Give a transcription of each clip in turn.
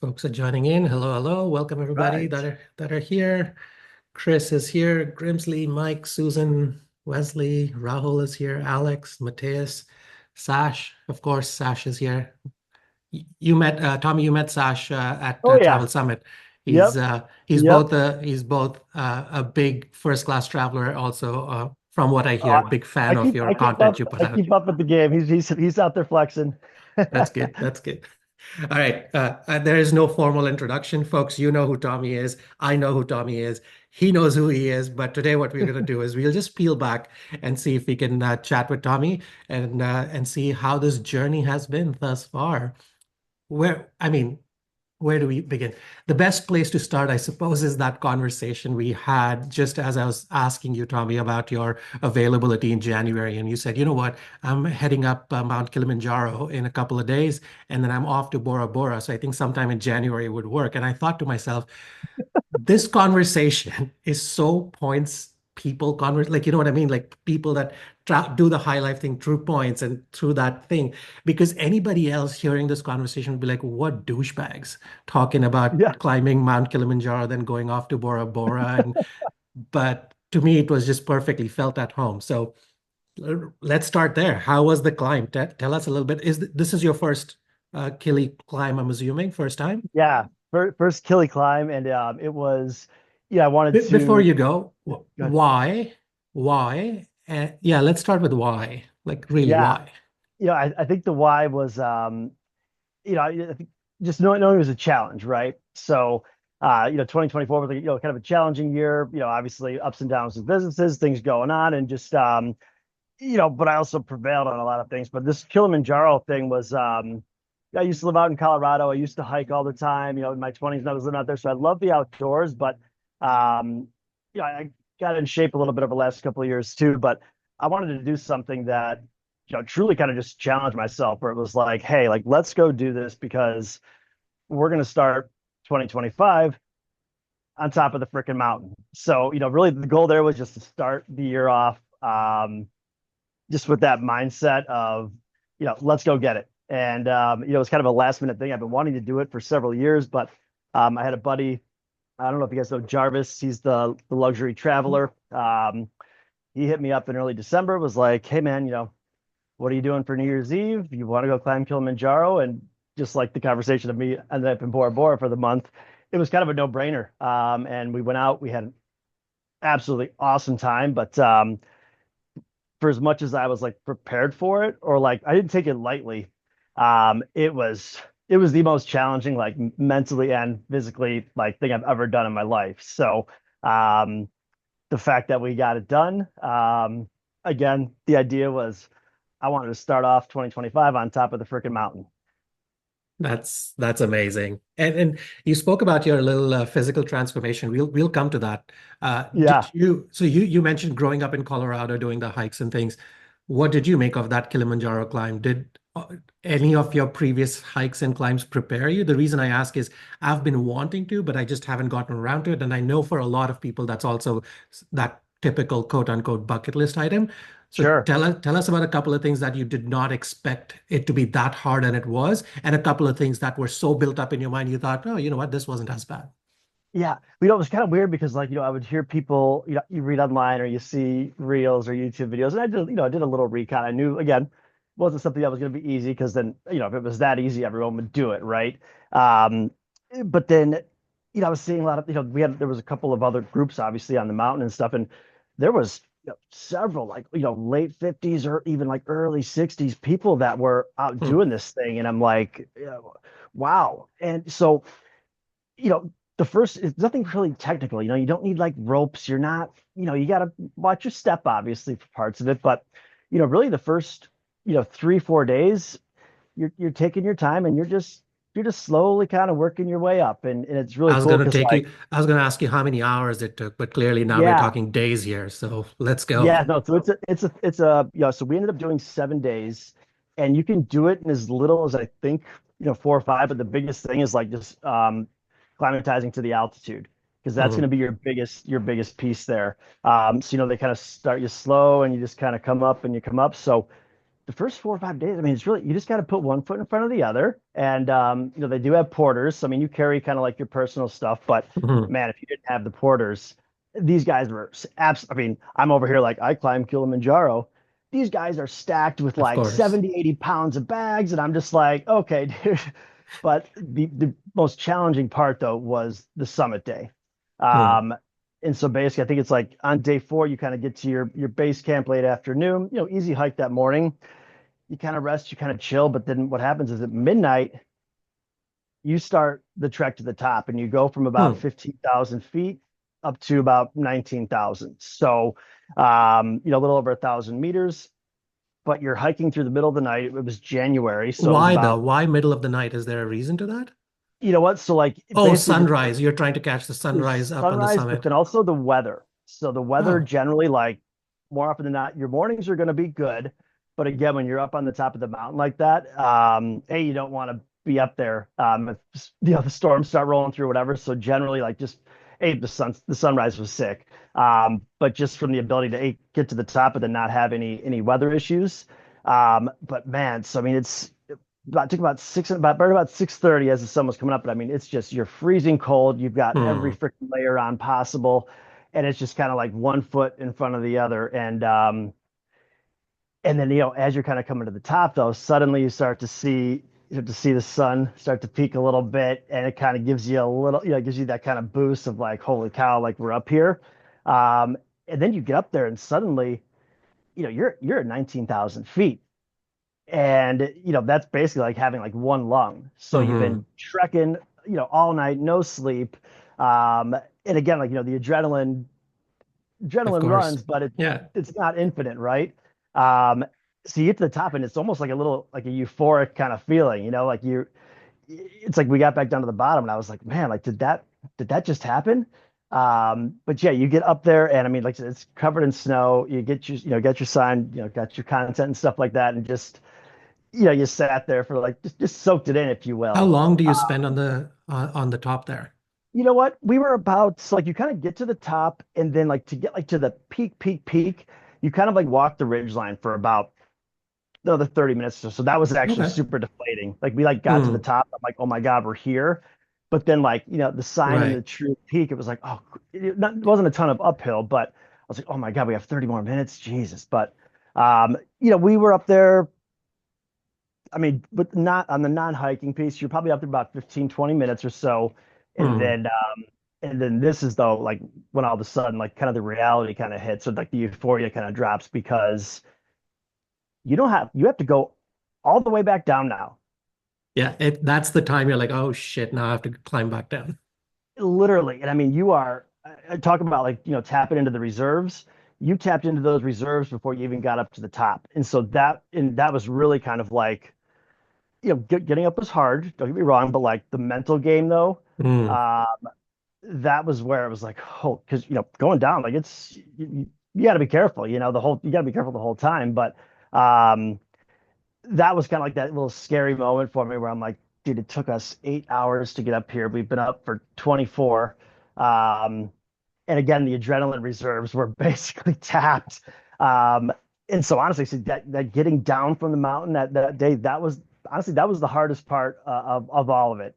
Folks are joining in. Hello, hello. Welcome everybody Right. that are here. Chris is here, Grimsley, Mike, Susan, Wesley, Rahul is here, Alex, Mateus, Sash. Of course, Sash is here. You met Tommy. You met Sash at Oh Travel yeah. Summit. He's Yep. uh, he's Yep. both a big first class traveler. Also, from what I Oh, hear, big I fan of keep your I keep content up you put I out. keep up with the game. He's out there flexing. That's good. That's good. All right. There is no formal introduction, folks. You know who Tommy is. I know who Tommy is. He knows who he is. But today, what we're going to do is we'll just peel back and see if we can chat with Tommy and see how this journey has been thus far. I mean, where do we begin? The best place to start, I suppose, is that conversation we had just as I was asking you, Tommy, about your availability in January. And you said, you know what, I'm heading up Mount Kilimanjaro in a couple of days, and then I'm off to Bora Bora. So I think sometime in January would work. And I thought to myself, this conversation is so points people converse, like, you know what I mean, like people that do the high life thing through points and through that thing, because anybody else hearing this conversation would be like, what douchebags talking about Yeah. climbing Mount Kilimanjaro, then going off to Bora Bora. And but to me it was just perfectly felt at home. So let's start there. How was the climb? Tell us a little bit. This is your first Kili climb, I'm assuming, first time? Yeah. First Killy climb, and it was, yeah, I wanted Before to. you go, Go ahead. why? Why? Yeah, let's start with why. Like, really, Yeah. why? I think the why was I think just knowing it was a challenge, right? So 2024 was like, kind of a challenging year, obviously ups and downs with businesses, things going on, and just but I also prevailed on a lot of things. But this Kilimanjaro thing was, I used to live out in Colorado. I used to hike all the time. In my 20s, I was living out there, so I love the outdoors. But I got in shape a little bit over the last couple of years too. But I wanted to do something that, truly kind of just challenge myself, where it was like, hey, like let's go do this because we're going to start 2025 on top of the freaking mountain. So, really the goal there was just to start the year off. Just with that mindset of, let's go get it. And it was kind of a last minute thing. I've been wanting to do it for several years, but I had a buddy. I don't know if you guys know Jarvis. He's the luxury traveler. He hit me up in early December. Was like, "Hey man, what are you doing for New Year's Eve? You want to go climb Kilimanjaro?" And just like the conversation of me ended up in Bora Bora for the month, it was kind of a no brainer. And we went out. We had an absolutely awesome time, but for as much as I was like prepared for it, or like I didn't take it lightly. It was the most challenging, like mentally and physically, like thing I've ever done in my life. So um, the fact that we got it done, again, the idea was I wanted to start off 2025 on top of the freaking mountain. That's amazing. And you spoke about your little physical transformation. We'll come to that. Yeah. You mentioned growing up in Colorado doing the hikes and things. What did you make of that Kilimanjaro climb? Did any of your previous hikes and climbs prepare you? The reason I ask is I've been wanting to, but I just haven't gotten around to it. And I know for a lot of people that's also that typical quote unquote bucket list item. So Sure. tell us about a couple of things that you did not expect it to be that hard and it was, and a couple of things that were so built up in your mind you thought, oh, you know what, this wasn't as bad. Yeah, it was kind of weird because like, I would hear people, you read online or you see reels or YouTube videos, and I did a little recon. I knew again, it wasn't something that was going to be easy because then, if it was that easy, everyone would do it, right? Um, but then, I was seeing a lot of, there was a couple of other groups obviously on the mountain and stuff, and there was, several like, late 50s or even like early 60s people that were out Hmm. doing this thing, and I'm like, wow. And so you know, the first is nothing really technical. You don't need like ropes. You're not, you got to watch your step, obviously, for parts of it. But, really the first, 3, 4 days, you're taking your time and you're just slowly kind of working your way up. And it's really cool because like, I was gonna ask you how many hours it took, but clearly now we're yeah, talking days here. So let's go. yeah, no, so so we ended up doing 7 days, and you can do it in as little as I think, 4 or 5. But the biggest thing is like just climatizing to the altitude, because that's going Mhm. to be your biggest piece there. So they kind of start you slow and you just kind of come up and you come up. So the first 4 or 5 days, I mean, it's really you just got to put one foot in front of the other, and they do have porters. So, I mean, you carry kind of like your personal stuff, but Mhm. man, if you didn't have the porters, these guys were abs. I mean, I'm over here like I climb Kilimanjaro. These guys are stacked with Of like course. 70, 80 pounds of bags, and I'm just like, okay, dude. But the most challenging part though was the summit day. Hmm. Um, and so basically, I think it's like on day 4, you kind of get to your base camp late afternoon, easy hike that morning. You kind of rest, you kind of chill. But then what happens is at midnight, you start the trek to the top and you go from about Hmm. 15,000 feet up to about 19,000. So, a little over 1,000 meters, but you're hiking through the middle of the night. It was January. So it was Why though? about, Why middle of the night? Is there a reason to that? you know what? So, like, Oh, basically, sunrise. You're trying to catch the there's sunrise up on the sunrise, but summit. then also the weather. So the weather Oh. generally, like more often than not, your mornings are going to be good. But again, when you're up on the top of the mountain like that, hey, you don't want to be up there. If the storms start rolling through, whatever. So generally, like just hey, the sunrise was sick. But just from the ability to get to the top and then not have any weather issues. But man, so I mean, took about right about 6:30 as the sun was coming up. But I mean, it's just you're freezing cold. You've got every Hmm. freaking layer on possible, and it's just kind of like one foot in front of the other. And then as you're kind of coming to the top, though, suddenly you start to see the sun start to peak a little bit, and it kind of gives you a little, it gives you that kind of boost of like, holy cow, like we're up here. Um, and then you get up there, and suddenly, you're at 19,000 feet and that's basically like having like one lung. So you've Hmm. been trekking all night, no sleep. And again, like the Of adrenaline course. runs, but Yeah. it's not infinite, right? um so you get to the top and it's almost like a little like a euphoric kind of feeling, like it's like we got back down to the bottom and I was like, man, like did that just happen? But yeah, you get up there and I mean, like I said, it's covered in snow. You get your sign, got your content and stuff like that, and just you sat there for like just soaked it in, if you How will. long do Uh, you spend on the top there? you know what? We were about so like you kind of get to the top, and then like to get like to the peak, you kind of like walk the ridge line for about another 30 minutes or so. So that was actually Okay. super deflating. Like we like got to the Hmm. top. I'm like, oh my God, we're here. But then like, the sign and the Right. true peak, it was like, oh, it wasn't a ton of uphill, but I was like, oh my God, we have 30 more minutes. Jesus. But we were up there. I mean, but not on the non-hiking piece, you're probably up to about 15, 20 minutes or so. And Hmm. then this is though, like when all of a sudden, like kind of the reality kind of hits, or like the euphoria kind of drops because you have to go all the way back down now. Yeah, that's the time you're like, oh shit, now I have to climb back down. Literally. And I mean, you are talk about like, tapping into the reserves. You tapped into those reserves before you even got up to the top. And that was really kind of like, getting up was hard, don't get me wrong, but like the mental game though, Hmm. uh, that was where it was like, oh, because going down, like you got to be careful, you got to be careful the whole time. But um, that was kind of like that little scary moment for me where I'm like, dude, it took us 8 hours to get up here. We've been up for 24. Um, and again, the adrenaline reserves were basically tapped. Um, and so honestly, so that getting down from the mountain that day, that was the hardest part of all of it.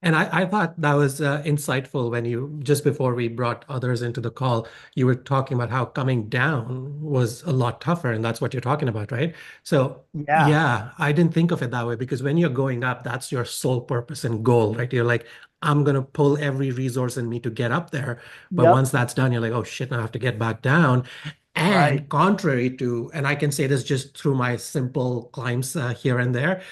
And I thought that was insightful when you, just before we brought others into the call, you were talking about how coming down was a lot tougher. And that's what you're talking about, right? So, Yeah. yeah, I didn't think of it that way because when you're going up, that's your sole purpose and goal, right? You're like, I'm going to pull every resource in me to get up there. But Yep. once that's done, you're like, oh shit, now I have to get back down. Right. And contrary to, and I can say this just through my simple climbs here and there,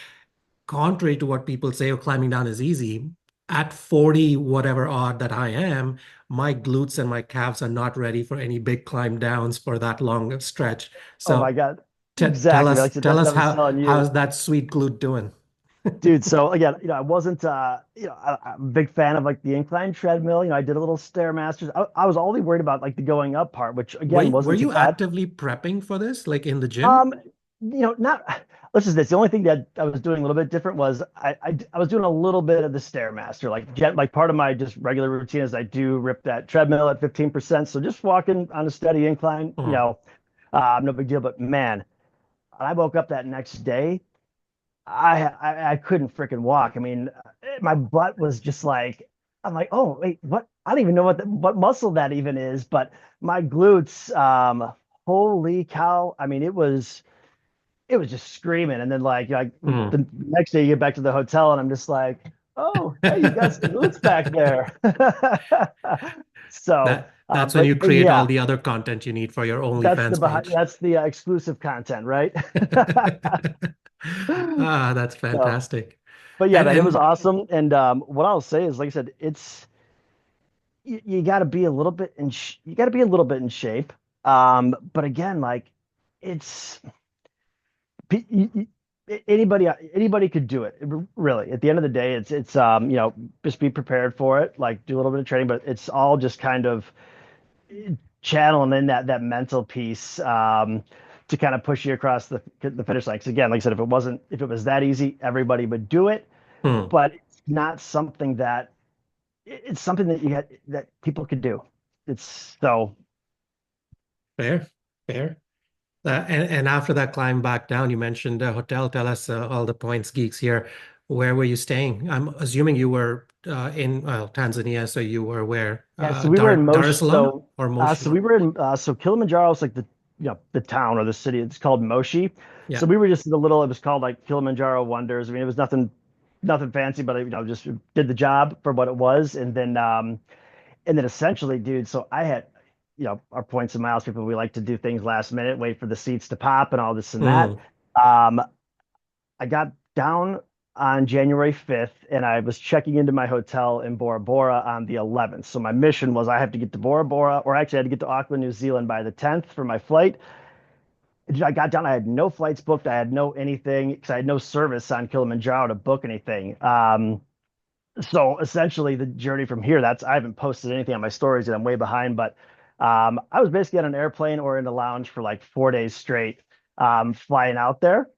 contrary to what people say, oh, climbing down is easy. At 40, whatever odd that I am, my glutes and my calves are not ready for any big climb downs for that long stretch. Oh my So God. tell Exactly. Like I us, said, tell us that was telling you. how's that sweet glute doing? Dude, so again, I wasn't, I'm a big fan of like the incline treadmill. I did a little Stairmasters. I was only worried about like the going up part, which again Were wasn't too you bad. actively prepping for this, like in the gym? Um, not, let's just this. The only thing that I was doing a little bit different was I was doing a little bit of the Stairmaster, like part of my just regular routine is I do rip that treadmill at 15%. So just walking on a steady incline, Hmm. no big deal. But man, And I woke up that next day. I couldn't freaking walk. I mean, my butt was just like, I'm like, oh wait, what? I don't even know what muscle that even is, but my glutes, holy cow! I mean, it was just screaming. And then like Hmm. the next day you get back to the hotel and I'm just like, oh, hey, you got some glutes back there. So, That's when but you but create all yeah, the other content you need for your OnlyFans page. that's the exclusive content, right? Ah, that's So, fantastic. but yeah, And man, it was and awesome. And what I'll say is, like I said, it's you got to be a little bit you got to be a little bit in shape. But again, like it's anybody could do it. Really, at the end of the day, it's just be prepared for it, like do a little bit of training, but it's all just kind of channeling in that mental piece to kind of push you across the finish line. 'Cause again, like I said, if it was that easy, everybody would do it, hmm, but it's not something that it's something that that people could do. It's so fair, fair. And after that climb back down, you mentioned a hotel. Tell us all the points, geeks here. Where were you staying? I'm assuming you were in Tanzania, so you were where? Yeah, so we were in Dar es Moshi. Salaam or So Moshi? we were in so Kilimanjaro is like the town or the city. It's called Moshi. So Yeah. we were just in the little. It was called like Kilimanjaro Wonders. I mean, it was nothing fancy, but just did the job for what it was. And then essentially, dude. So I had our points and miles people. We like to do things last minute, wait for the seats to pop and all this and that. Mm, Um, I got down on January 5th and I was checking into my hotel in Bora Bora on the 11th. So my mission was I have to get to Bora Bora, or actually I had to get to Auckland, New Zealand by the 10th for my flight. I got down, I had no flights booked, I had no anything because I had no service on Kilimanjaro to book anything. So essentially the journey from here, that's I haven't posted anything on my stories and I'm way behind, but I was basically on an airplane or in a lounge for like 4 days straight, flying out there.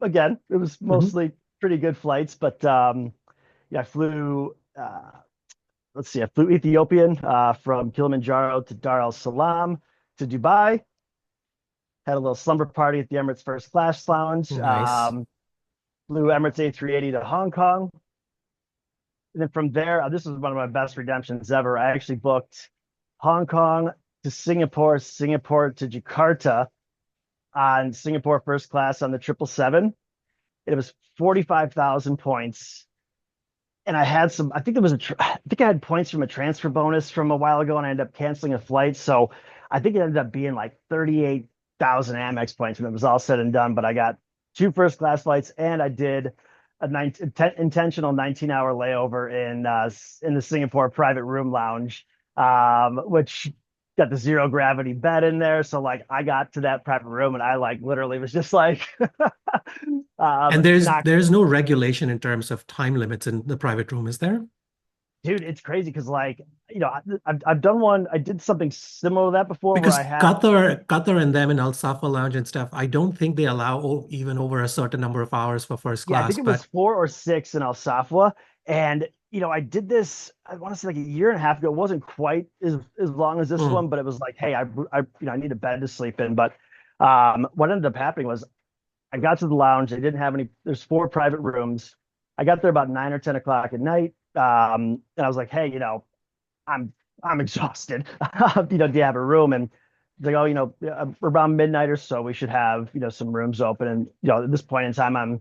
Again, it was mhm. mostly pretty good flights, but yeah, I flew let's see, I flew Ethiopian from Kilimanjaro to Dar es Salaam to Dubai, had a little slumber party at the Emirates First Class Lounge, Nice. flew Emirates A380 to Hong Kong. And then from there, this was one of my best redemptions ever. I actually booked Hong Kong to Singapore, Singapore to Jakarta on Singapore first class on the 777. It was 45,000 points. And I had I think I think I had points from a transfer bonus from a while ago and I ended up canceling a flight. So I think it ended up being like 38,000 Amex points when it was all said and done. But I got two first class flights and I did a intentional 19-hour layover in the Singapore private room lounge, which got the zero gravity bed in there. So like I got to that private room and I like literally was just like And knocked. there's no regulation in terms of time limits in the private room, is there? Dude, it's crazy because like I've done one. I did something similar to that before where I Because had Qatar and them in Al Safa Lounge and stuff, I don't think they allow even over a certain number of hours for first yeah, I class. think it was But 4 or 6 in Al Safwa, and I did this. I want to say like a year and a half ago. It wasn't quite as long as this mm, one, but it was like, hey, I need a bed to sleep in. But what ended up happening was I got to the lounge. They didn't have any. There's 4 private rooms. I got there about 9 or 10 o'clock at night, and I was like, hey, I'm I'm exhausted. Do you have a room? And it's like, oh, around midnight or so, we should have some rooms open. And at this point in time, I'm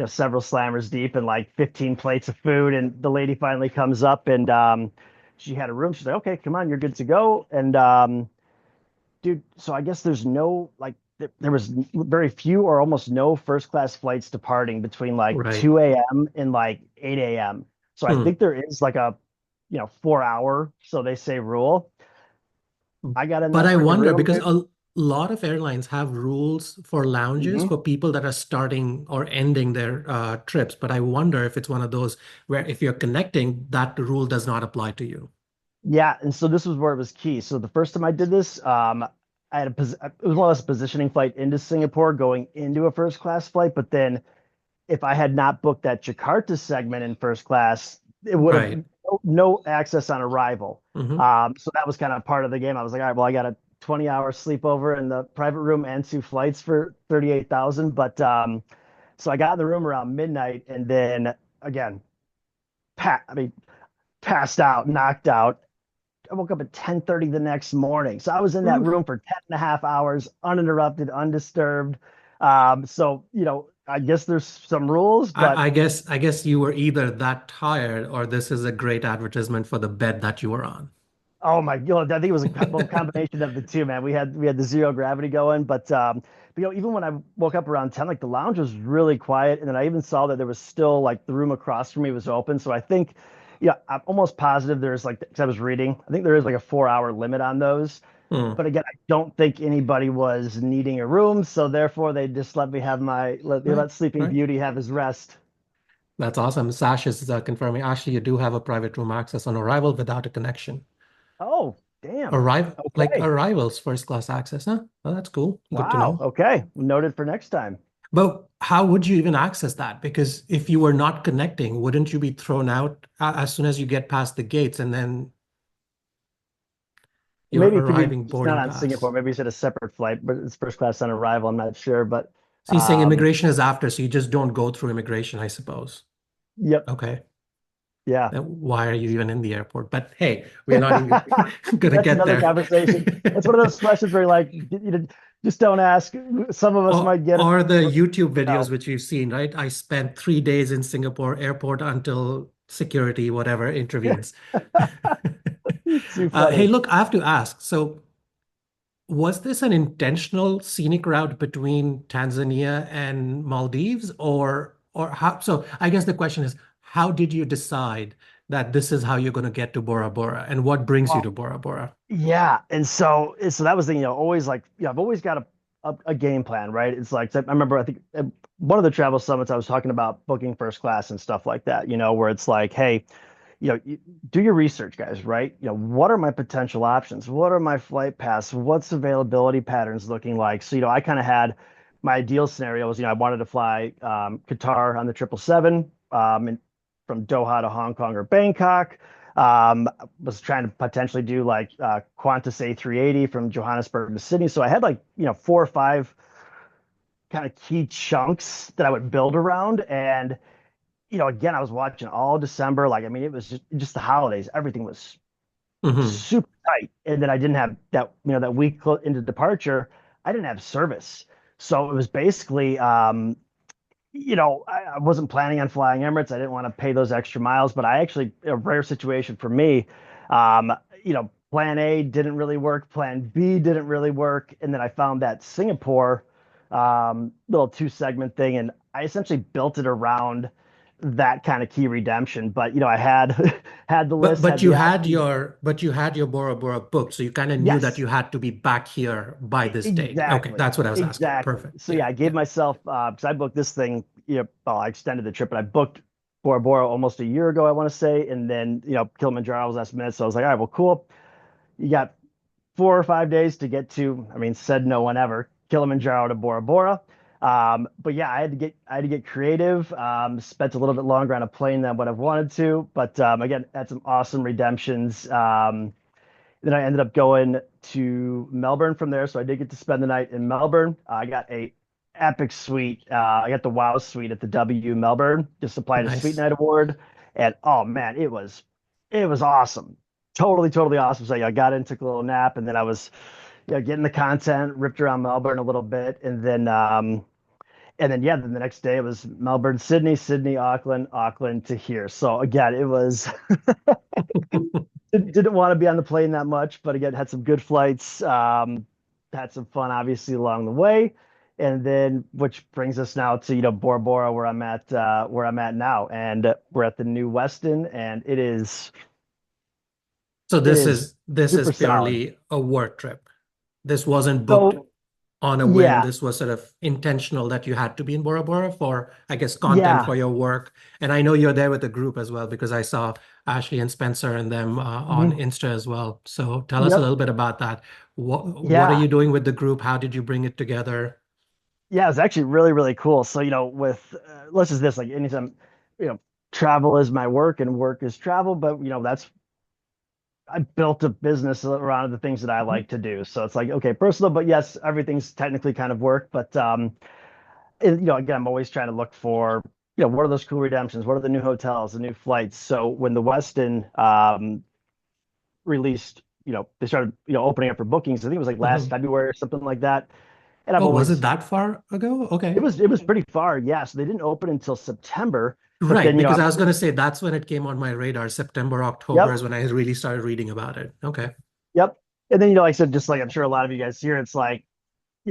several slammers deep and like 15 plates of food. And the lady finally comes up and she had a room. She's like, okay, come on, you're good to go. And dude, so I guess there's no like there was very few or almost no first class flights departing between like right. 2 a.m. and like 8 a.m. So I Mm. think there is like a 4 hour, so they say rule. I got in But that I freaking wonder room, because dude. a lot of airlines have rules for lounges Hmm. for people that are starting or ending their trips. But I wonder if it's one of those where if you're connecting, that rule does not apply to you. Yeah, and so this was where it was key. So the first time I did this, I had it was more or less a positioning flight into Singapore going into a first class flight, but then if I had not booked that Jakarta segment in first class, it would have Right. no access on arrival. Hmm. So that was kind of part of the game. I was like, all right, well, I got to. 20-hour sleepover in the private room and two flights for 38,000. But so I got in the room around midnight and then again, I mean, passed out, knocked out. I woke up at 10:30 the next morning. So I was in that Oof. room for 10 and a half hours, uninterrupted, undisturbed. So, I guess there's some rules, but I guess you were either that tired or this is a great advertisement for the bed that you were on. oh my God, I think it was a combination of the two, man. We had the zero gravity going, but even when I woke up around 10, like the lounge was really quiet, and then I even saw that there was still like the room across from me was open. So I think, yeah, I'm almost positive there's like, because I was reading, I think there is like a 4 hour limit on those. Hmm. But again, I don't think anybody was needing a room, so therefore they just let me have they Right, let Sleeping right. Beauty have his rest. That's awesome. Sash is confirming. Actually, you do have a private room access on arrival without a connection. Oh, damn. Arrival, like Okay. arrivals, first class access, huh? Well, that's cool. Good to Wow. know. Okay. Noted for next time. But how would you even access that? Because if you were not connecting, wouldn't you be thrown out as soon as you get past the gates and then your Maybe it could be arriving just not boarding on pass? Singapore. Maybe it's at a separate flight, but it's first class on arrival. I'm not sure, but So you're saying um, immigration is after, so you just don't go through immigration, I suppose. yep, Okay. yeah. Then why are you even in the airport? But hey, we're not even gonna That's get another there. conversation. That's one of those questions where like just don't ask. Some of us Or might get it. or the YouTube videos No. which you've seen, right? I spent 3 days in Singapore airport until security, whatever, intervenes. Too Hey, funny. look, I have to ask. So, was this an intentional scenic route between Tanzania and Maldives, or how? So, I guess the question is, how did you decide that this is how you're going to get to Bora Bora, and what brings you Well, to Bora Bora? yeah, and so that was the always like I've always got a game plan, right? It's like I remember I think at one of the travel summits I was talking about booking first class and stuff like that, where it's like, hey, do your research, guys, right? What are my potential options? What are my flight paths? What's availability patterns looking like? So, I kind of had my ideal scenario was, I wanted to fly Qatar on the 777 and from Doha to Hong Kong or Bangkok. Was trying to potentially do like Qantas A380 from Johannesburg to Sydney. So I had like, 4 or 5 kind of key chunks that I would build around. And again, I was watching all December. Like, I mean, it was just the holidays. Everything was Hmm. super tight. And then I didn't have that, that week into departure, I didn't have service. So it was basically, I wasn't planning on flying Emirates. I didn't want to pay those extra miles, but I actually, a rare situation for me, um, plan A didn't really work. Plan B didn't really work. And then I found that Singapore little two-segment thing, and I essentially built it around that kind of key redemption. But I had had the But list, but had you the had options. your Bora Bora booked, so you kind of knew that Yes, you had to be back here by this date. Okay, exactly, that's what I was asking. exactly. Perfect. So Yeah, yeah, I gave yeah. myself because I booked this thing. Well, I extended the trip, but I booked Bora Bora almost a year ago, I want to say, and then Kilimanjaro was last minute. So I was like, all right, well, cool. You got 4 or 5 days to get to. I mean, said no one ever. Kilimanjaro to Bora Bora. But yeah, I had to get creative. Spent a little bit longer on a plane than what I've wanted to, but again, had some awesome redemptions. Then I ended up going to Melbourne from there, so I did get to spend the night in Melbourne. I got a epic suite. I got the Wow Suite at the W Melbourne. Just applied a Suite Nice. Night Award, and oh man, it was awesome. Totally, totally awesome. So yeah, I got in, took a little nap, and then I was getting the content, ripped around Melbourne a little bit, and then yeah, then the next day it was Melbourne, Sydney, Sydney, Auckland, Auckland to here. So again, it was didn't want to be on the plane that much, but again, had some good flights. Had some fun, obviously, along the way, and then which brings us now to Bora Bora, where I'm at now, and we're at the new Westin, and it is So it this is is this is super solid. purely a work trip. This wasn't booked So on a whim. yeah, This was sort of intentional that you had to be in Bora Bora for, I guess, content yeah, for your work. And I know you're there with the group as well because I saw Ashley and Spencer and them on mhm, Insta as well. So tell us a yep, little bit about that. What are yeah, you doing with the group? How did you bring it together? yeah. It's actually really really cool. So with let's just this like anytime you know travel is my work and work is travel, but that's I built a business around the things that I like to do. So it's like, okay, personal, but yes, everything's technically kind of work. But again, I'm always trying to look for, what are those cool redemptions? What are the new hotels, the new flights? So when the Westin released, they started, opening up for bookings. I think it was like last Mhm. February or something like that. And I've Oh, was it always, that far ago? it Okay. was it was pretty far, yeah. So they didn't open until September, but Right, then, because I'm I was going to say that's when it came on my radar. September, October yep, is when I really started reading about it. Okay. yep. And then, like I said, just like I'm sure a lot of you guys here, it's like,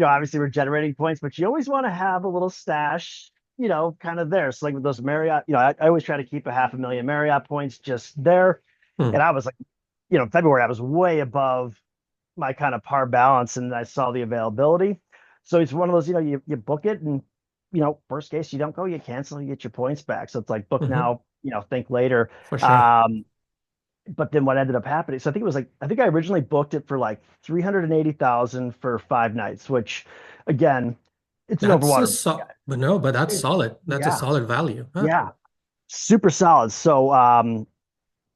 obviously we're generating points, but you always want to have a little stash, kind of there. So like with those Marriott, I always try to keep a 500,000 Marriott points just there. Hmm. And I was like, February, I was way above my kind of par balance and I saw the availability. So it's one of those, you book it and, worst case, you don't go, you cancel, you get your points back. So it's like book Hmm. now, think later. For sure. Um, but then what ended up happening, so I think it was like, I think I originally booked it for like 380,000 for 5 nights, which again, it's an That's a overwater. so but no, but that's It, solid. That's a yeah, solid value. Huh? yeah, super solid. So,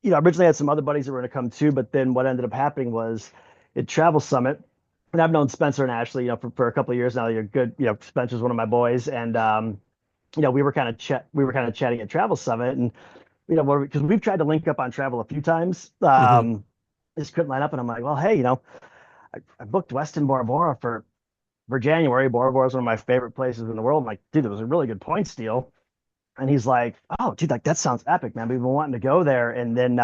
originally I had some other buddies that were going to come too, but then what ended up happening was at Travel Summit, and I've known Spencer and Ashley, for a couple of years now. You're good. Spencer's one of my boys, and we were kind of chatting at Travel Summit, and because we've tried to link up on travel a few times, Hmm. just couldn't line up, and I'm like, well, hey, I booked Westin Bora Bora for January. Bora Bora is one of my favorite places in the world. I'm like, dude, it was a really good points deal. And he's like, oh, dude, like that sounds epic, man. We've been wanting to go there. And then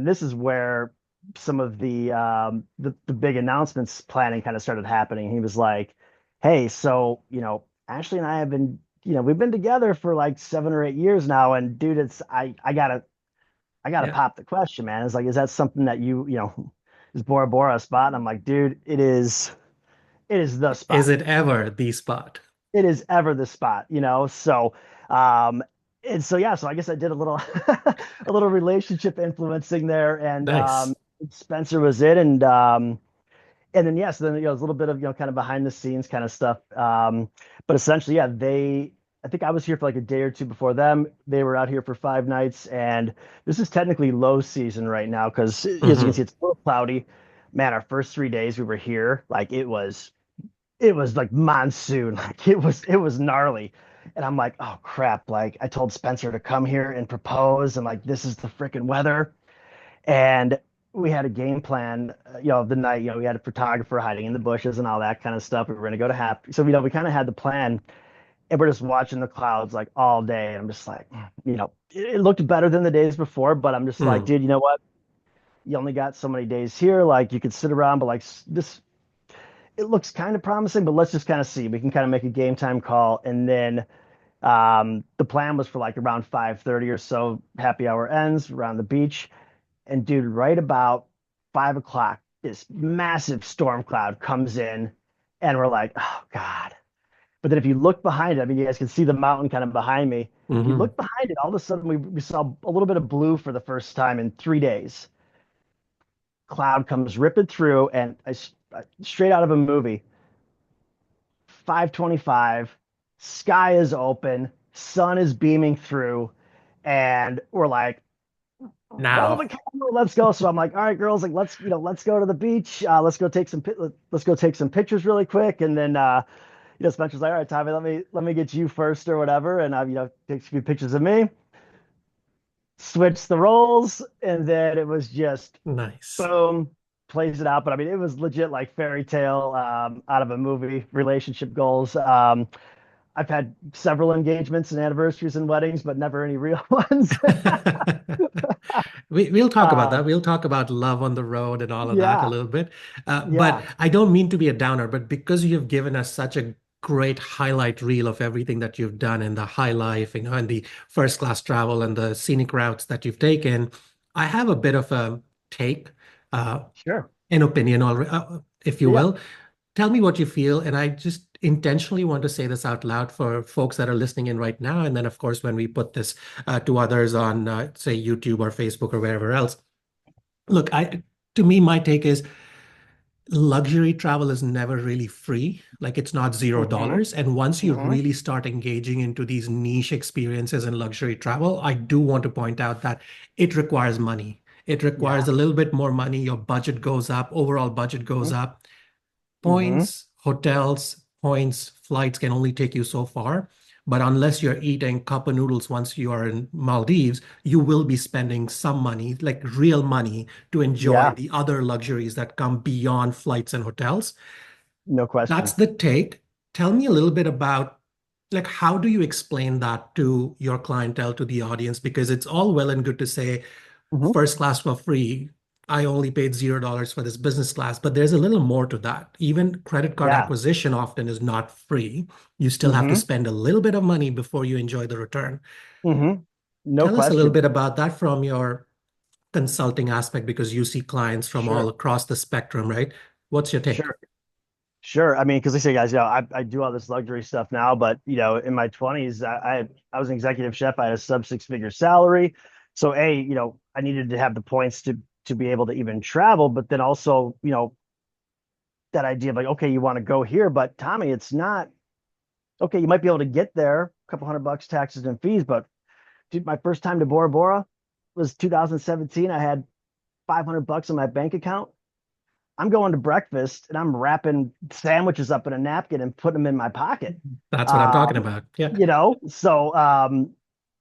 this is where some of the big announcements planning kind of started happening. He was like, "Hey, so Ashley and I have been, we've been together for like 7 or 8 years now, and dude, I gotta Yeah. pop the question, man. It's like, is that something that is Bora Bora a spot?" And I'm like, dude, it is the Is spot. it ever the spot? It is ever the spot, So, um, and so yeah, so I guess I did a little a little relationship influencing there, and Nice. Spencer was it, and then yes, then it was a little bit of kind of behind the scenes kind of stuff, but essentially, yeah, I think I was here for like a day or two before them. They were out here for 5 nights, and this is technically low season right now because as you can see, Hmm. it's a little cloudy. Man, our first 3 days we were here, like it was like monsoon, like it was gnarly. And I'm like, oh crap, like I told Spencer to come here and propose, and like this is the freaking weather. And we had a game plan, the night, we had a photographer hiding in the bushes and all that kind of stuff. We were going to go to Happy. So, we kind of had the plan, and we're just watching the clouds like all day. And I'm just like, it looked better than the days before, but I'm just like, Hmm. dude, you know what? You only got so many days here. Like you could sit around, but like this, it looks kind of promising, but let's just kind of see. We can kind of make a game time call. And then the plan was for like around 5:30 or so, happy hour ends around the beach. And dude, right about 5 o'clock, this massive storm cloud comes in, and we're like, oh God. But then if you look behind it, I mean, you guys can see the mountain kind of behind me. If you Hmm. look behind it, all of a sudden we saw a little bit of blue for the first time in 3 days. Cloud comes ripping through, and straight out of a movie, 5:25, sky is open, sun is beaming through, and we're like, roll the Now. camera, let's go. So I'm like, all right, girls, like let's go to the beach. Let's go take some pictures really quick. And then Spencer's like, all right, Tommy, let me get you first or whatever. And I, takes a few pictures of me, switch the roles, and then it was just Nice. boom, plays it out. But I mean, it was legit like fairy tale out of a movie, relationship goals. I've had several engagements and anniversaries and weddings, but never any real ones. We'll talk about that. um, We'll talk about love on the road and all of that a yeah, little bit. But yeah, I don't mean to be a downer, but because you've given us such a great highlight reel of everything that you've done in the high life, and the first class travel and the scenic routes that you've taken, I have a bit of a take, uh, sure. an opinion, if you Yeah, will. Tell me what you feel. And I just intentionally want to say this out loud for folks that are listening in right now. And then, of course, when we put this to others on, say, YouTube or Facebook or wherever else. Look, to me, my take is luxury travel is never really free. Like it's not hmm $0. And once you hmm really start engaging into these niche experiences in luxury travel, I do want to point out that it requires money. It Yeah. requires a little bit more money. Your budget goes up, overall budget goes Mm-hmm. up. Mm-hmm. Points, hotels, points, flights can only take you so far. But unless you're eating cup of noodles once you are in Maldives, you will be spending some money, like real money, to enjoy Yeah. the other luxuries that come beyond flights and hotels. No That's question. the take. Tell me a little bit about like how do you explain that to your clientele, to the audience? Because it's all well and good to say Mm-hmm. first class for free. I only paid $0 for this business class, but there's a little more to that. Even credit card Yeah. acquisition often is not free. You still have to Mm-hmm. spend a little bit of money before you enjoy the return. Mm-hmm. No Tell us a little question. bit about that from your consulting aspect because you see clients from all Sure. across the spectrum, right? What's your take? Sure. Sure. I mean, because I say, guys, I do all this luxury stuff now, but in my 20s, I was an executive chef. I had a sub six-figure salary. So I needed to have the points to be able to even travel, but then also, that idea of like, okay, you want to go here, but Tommy, it's not okay. You might be able to get there, a couple $100 taxes and fees, but dude, my first time to Bora Bora was 2017. I had $500 in my bank account. I'm going to breakfast and I'm wrapping sandwiches up in a napkin and putting them in my pocket. That's what I'm talking Um, about. Yeah, so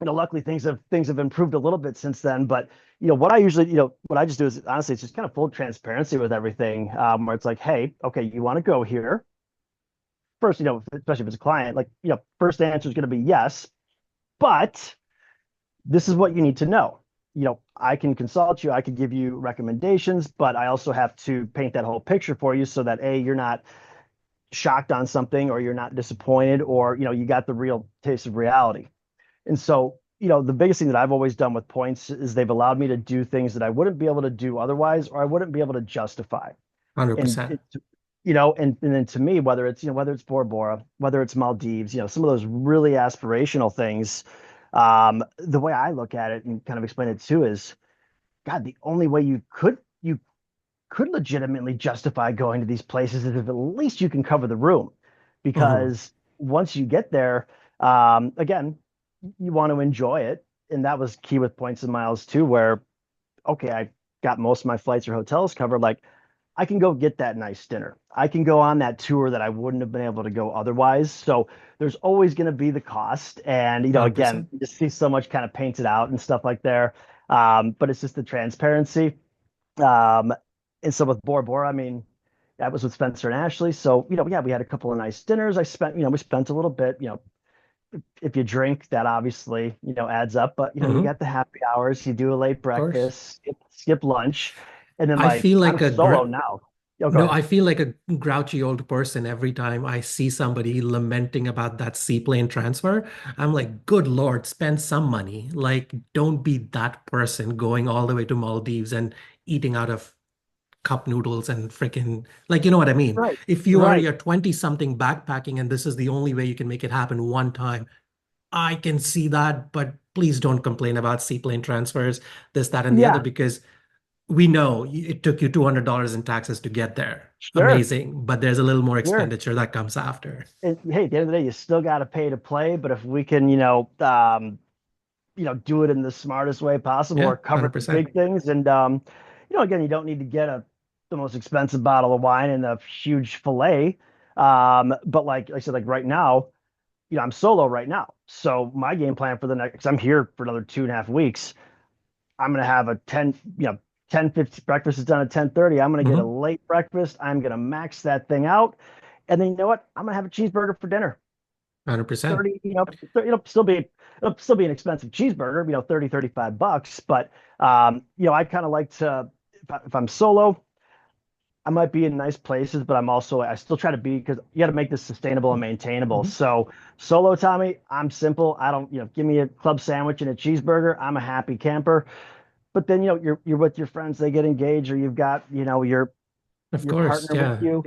luckily things have improved a little bit since then. But what I usually, what I just do is honestly, it's just kind of full transparency with everything, where it's like, hey, okay, you want to go here first, especially if it's a client, like, first answer is going to be yes, but this is what you need to know. I can consult you, I could give you recommendations, but I also have to paint that whole picture for you so that you're not shocked on something or you're not disappointed or you got the real taste of reality. And so, the biggest thing that I've always done with points is they've allowed me to do things that I wouldn't be able to do otherwise or I wouldn't be able to justify. And 100%. and then to me, whether it's Bora Bora, whether it's Maldives, some of those really aspirational things, the way I look at it and kind of explain it too is, God, the only way you could legitimately justify going to these places is if at least you can cover the room, Mhm. because once you get there, again, you want to enjoy it, and that was key with points and miles too, where okay, I got most of my flights or hotels covered, like I can go get that nice dinner. I can go on that tour that I wouldn't have been able to go otherwise. So there's always going to be the cost. And, again, 100%. you just see so much kind of painted out and stuff like there. But it's just the transparency. Um, and so with Bora Bora, I mean, that was with Spencer and Ashley. So, yeah, we had a couple of nice dinners. We spent a little bit, if you drink, that obviously, adds up. But, you Mhm. got the happy hours, you do a late Of course. breakfast, skip lunch. And then I like feel I'm like a solo gra now. Oh, go No, ahead. I feel like a grouchy old person every time I see somebody lamenting about that seaplane transfer. I'm like, good Lord, spend some money. Like, don't be that person going all the way to Maldives and eating out of cup noodles and freaking, like, you know what I mean? Right. If you are Right. your 20 something backpacking and this is the only way you can make it happen one time, I can see that, but please don't complain about seaplane transfers, this, that, and the other, Yeah. because we know it took you $200 in taxes to get there. Sure. Amazing. But there's a little more Sure. expenditure that comes after. And hey, at the end of the day, you still got to pay to play. But if we can, do it in the smartest way possible Yeah, or cover the 100%. big things. And, again, you don't need to get the most expensive bottle of wine and a huge fillet. But like I said, like right now, I'm solo right now. So my game plan for the next, because I'm here for another 2.5 weeks. I'm going to have a 10, 10:50 breakfast is done at 10:30. I'm going to get a Hmm. late breakfast. I'm going to max that thing out. And then you know what? I'm going to have a cheeseburger for dinner. 100%. 30, it'll still be an expensive cheeseburger, 30, $35. But I kind of like to, if I'm solo, I might be in nice places, but I still try to be, because you got to make this sustainable and maintainable. Hmm. So solo Tommy, I'm simple. I don't, give me a club sandwich and a cheeseburger. I'm a happy camper. But then, you're with your friends, they get engaged, or you've got, Of your course. partner with Yeah. you.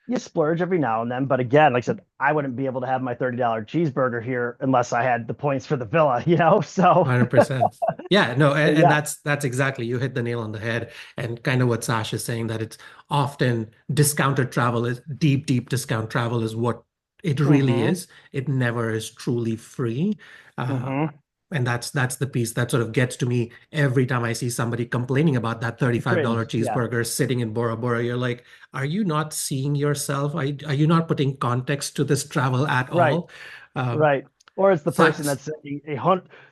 You splurge every now and then. But again, like I said, I wouldn't be able to have my $30 cheeseburger here unless I had the points for the villa, So 100%. Yeah, no, so and yeah. that's exactly you hit the nail on the head. And kind of what Sash is saying that it's often discounted travel is deep, deep discount travel is what it really Hmm. is. It never is truly free. Uh, Hmm. And that's the piece that sort of gets to me every time I see somebody complaining about that $35 Cringe. Yeah. cheeseburger sitting in Bora Bora. You're like, are you not seeing yourself? Are you not putting context to this travel at Right. all? Um, Right. Or it's the person Sa- that's saying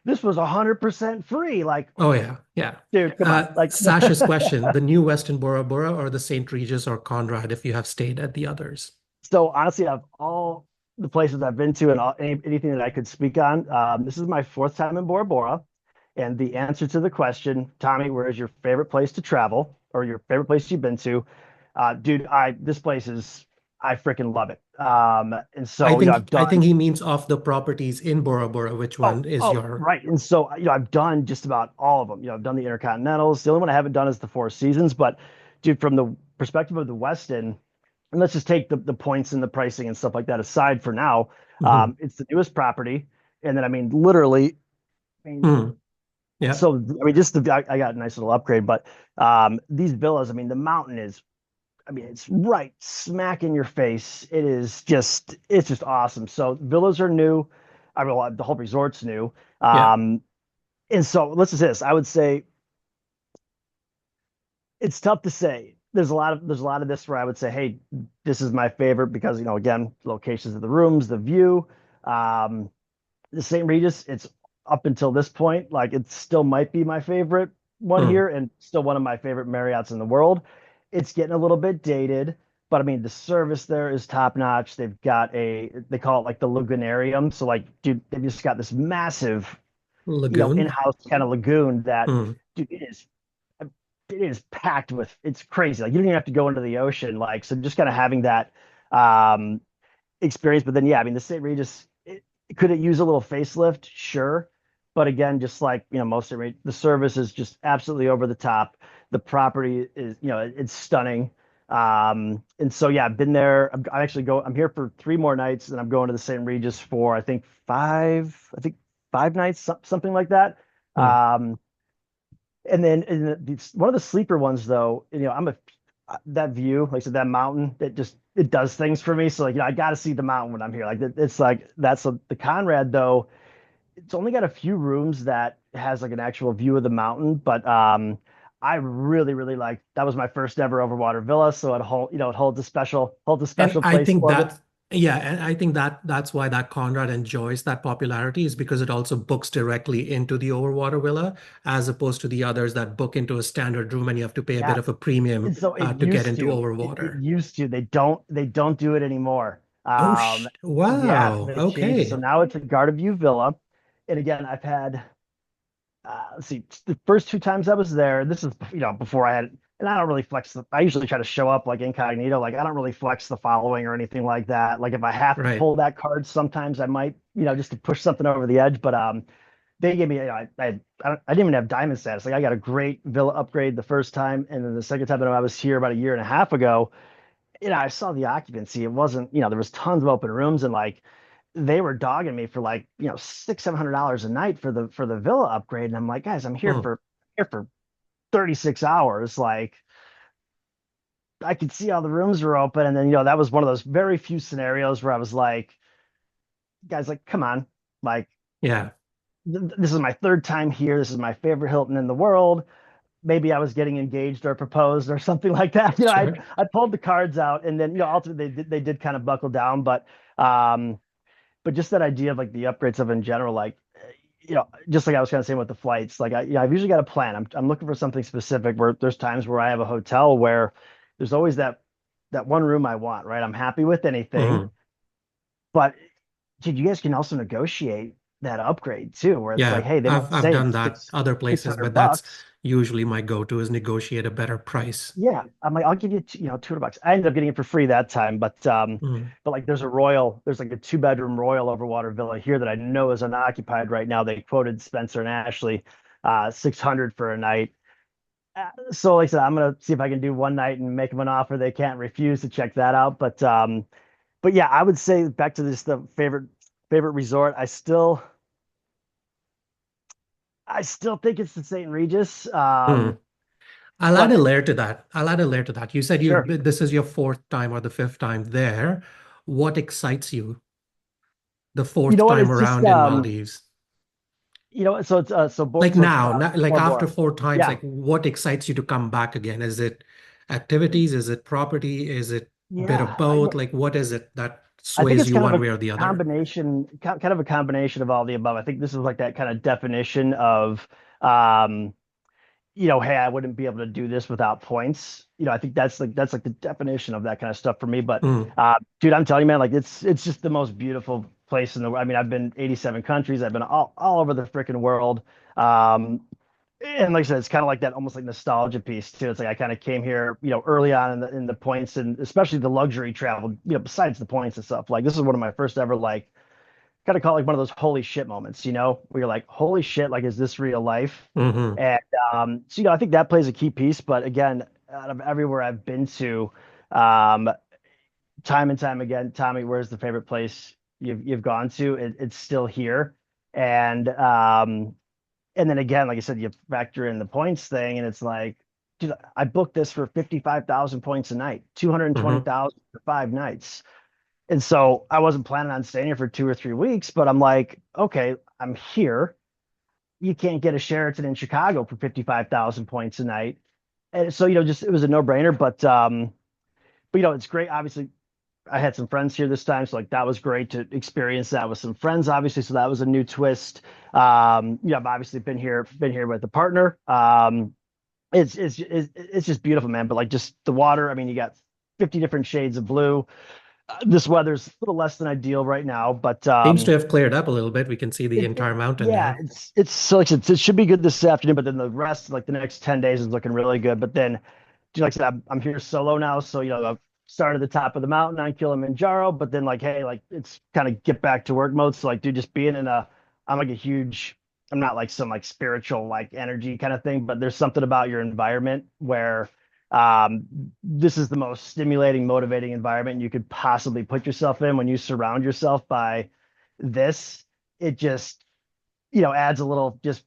this was 100% free. Like, oh yeah, yeah. dude, come on. Like, Sash's question, the new Westin Bora Bora or the St. Regis or Conrad if you have stayed at the others? so honestly, of all the places I've been to and anything that I could speak on, this is my fourth time in Bora Bora. And the answer to the question, Tommy, where is your favorite place to travel or your favorite place you've been to? Dude, this place is I freaking love it. And so, I've I done think he means of the properties in Bora Bora, which one is your right. And so, I've done just about all of them. I've done the Intercontinentals. The only one I haven't done is the Four Seasons. But dude, from the perspective of the Westin, and let's just take the points and the pricing and stuff like that aside for now. Mhm. It's the newest property. And then, I mean, literally, I mean, Mhm. Yeah. so I mean, I got a nice little upgrade, but these villas, I mean, the mountain is, I mean, it's right smack in your face. It's just awesome. So villas are new. I mean, well, the whole resort's new. Yeah. Um, and so let's just this. I would say it's tough to say. There's a lot of this where I would say, hey, this is my favorite because again, locations of the rooms, the view. Um, the St. Regis, it's up until this point, like it still might be my favorite one Mm. here and still one of my favorite Marriotts in the world. It's getting a little bit dated, but I mean the service there is top notch. They call it like the lagoonarium. So like, dude, they've just got this massive, Lagoon. in-house kind of lagoon that, Mm. dude, it is packed with, it's crazy. Like you don't even have to go into the ocean. Like, so just kind of having that um experience. But then, yeah, I mean, the St. Regis, could it use a little facelift? Sure. But again, just like, most of the service is just absolutely over the top. The property is, it's stunning. And so, yeah, I've been there. I'm here for 3 more nights and I'm going to the St. Regis for, I think 5 nights, something like that. Mm. Um, and then one of the sleeper ones, though, that view, like I said, that mountain, it does things for me. So like, I got to see the mountain when I'm here. Like it's like the Conrad though. It's only got a few rooms that has like an actual view of the mountain, but I really really like that was my first ever overwater villa, so it holds a And special I place think for me. that, yeah, and I think that that's why that Conrad enjoys that popularity is because it also books directly into the overwater villa, as opposed to the others that book into a standard room and you have to pay a bit Yeah, of a premium and so it to get used into to. It overwater. used to. They don't do it anymore. Oh, Yeah, wow. they changed it. So Okay. now it's a Garda View Villa. And again, I've had let's see, the first 2 times I was there, this is before I had, and I don't really I usually try to show up like incognito, like I don't really flex the following or anything like that. Like if I have to Right. pull that card, sometimes I might, just to push something over the edge. But they gave me, I didn't even have diamond status. Like I got a great villa upgrade the first time, and then the second time that I was here about a year and a half ago, I saw the occupancy. It wasn't, there was tons of open rooms, and like they were dogging me for like, $600-700 a night for the villa upgrade. And I'm like, guys, I'm Mm. here for 36 hours. Like I could see all the rooms were open. And then, that was one of those very few scenarios where I was like, guys, like, come on. Like, Yeah, this is my third time here. This is my favorite Hilton in the world. Maybe I was getting engaged or proposed or something like that. sure. I pulled the cards out and then, ultimately they did kind of buckle down, um, but just that idea of like the upgrades of in general, like, just like I was kind of saying with the flights, like I've usually got a plan. I'm looking for something specific where there's times where I have a hotel where there's always that one room I want, right? I'm happy with anything, Hmm. but dude, you guys can also negotiate that upgrade too, where it's like, Yeah, hey, they might I've say done it's that other six places, hundred but that's bucks. usually my go-to is negotiate a better price. Yeah, I'm like, I'll give you, $200. I ended up getting it for free that time, Mm. but like, there's like a 2-bedroom royal overwater villa here that I know is unoccupied right now. They quoted Spencer and Ashley, 600 for a night. So, like I said, I'm gonna see if I can do one night and make them an offer they can't refuse to check that out. But yeah, I would say back to this the favorite resort. I still think it's the St. Regis. Mm. I'll add But a layer to that. I'll add a layer to that. You said sure. this is your fourth time or the fifth time there. What excites you the You fourth know what? time It's just around in Maldives? So it's Like so it's now, like more after boring. four times, Yeah. like what excites you to come back again? Is it activities? Is it property? Is it a bit of Yeah. both? Like what is it that I think sways it's you kind of one a way or the other? combination, kind of a combination of all the above. I think this is like that kind of definition of, um, hey, I wouldn't be able to do this without points. I think that's like the definition of that kind of stuff for me. But Mm, dude, I'm telling you, man, like it's just the most beautiful place in the world. I mean, I've been 87 countries. I've been all over the freaking world. Um, and like I said, it's kind of like that, almost like nostalgia piece too. It's like I kind of came here, early on in the points, and especially the luxury travel, besides the points and stuff. Like this is one of my first ever, like, kind of call it like one of those holy shit moments, where you're like, holy shit, like, is this real life? hmm And so I think that plays a key piece. But again, out of everywhere I've been to, um, time and time again, Tommy, where's the favorite place you've gone to? It's still here. And and then again, like I said, you factor in the points thing, and it's like, dude, I booked this for 55,000 points a night, hmm 220,000 for 5 nights. And so I wasn't planning on staying here for 2 or 3 weeks, but I'm like, okay, I'm here. You can't get a Sheraton in Chicago for 55,000 points a night. And so, just it was a no-brainer. But it's great. Obviously, I had some friends here this time, so like that was great to experience that with some friends, obviously. So that was a new twist. I've obviously been here with a partner. It's just beautiful, man. But like just the water, I mean, you got 50 different shades of blue. This weather's a little less than ideal right now, but Seems to have cleared up a little bit. We can see the it entire mountain yeah, now. it's so like it should be good this afternoon, but then the rest, like the next 10 days, is looking really good. But then, like I said, I'm here solo now, so I've started at the top of the mountain on Kilimanjaro, but then like, hey, like it's kind of get back to work mode. So like, dude, just being I'm like a huge, I'm not like some like spiritual like energy kind of thing, but there's something about your environment where um this is the most stimulating, motivating environment you could possibly put yourself in. When you surround yourself by this, it just adds a little just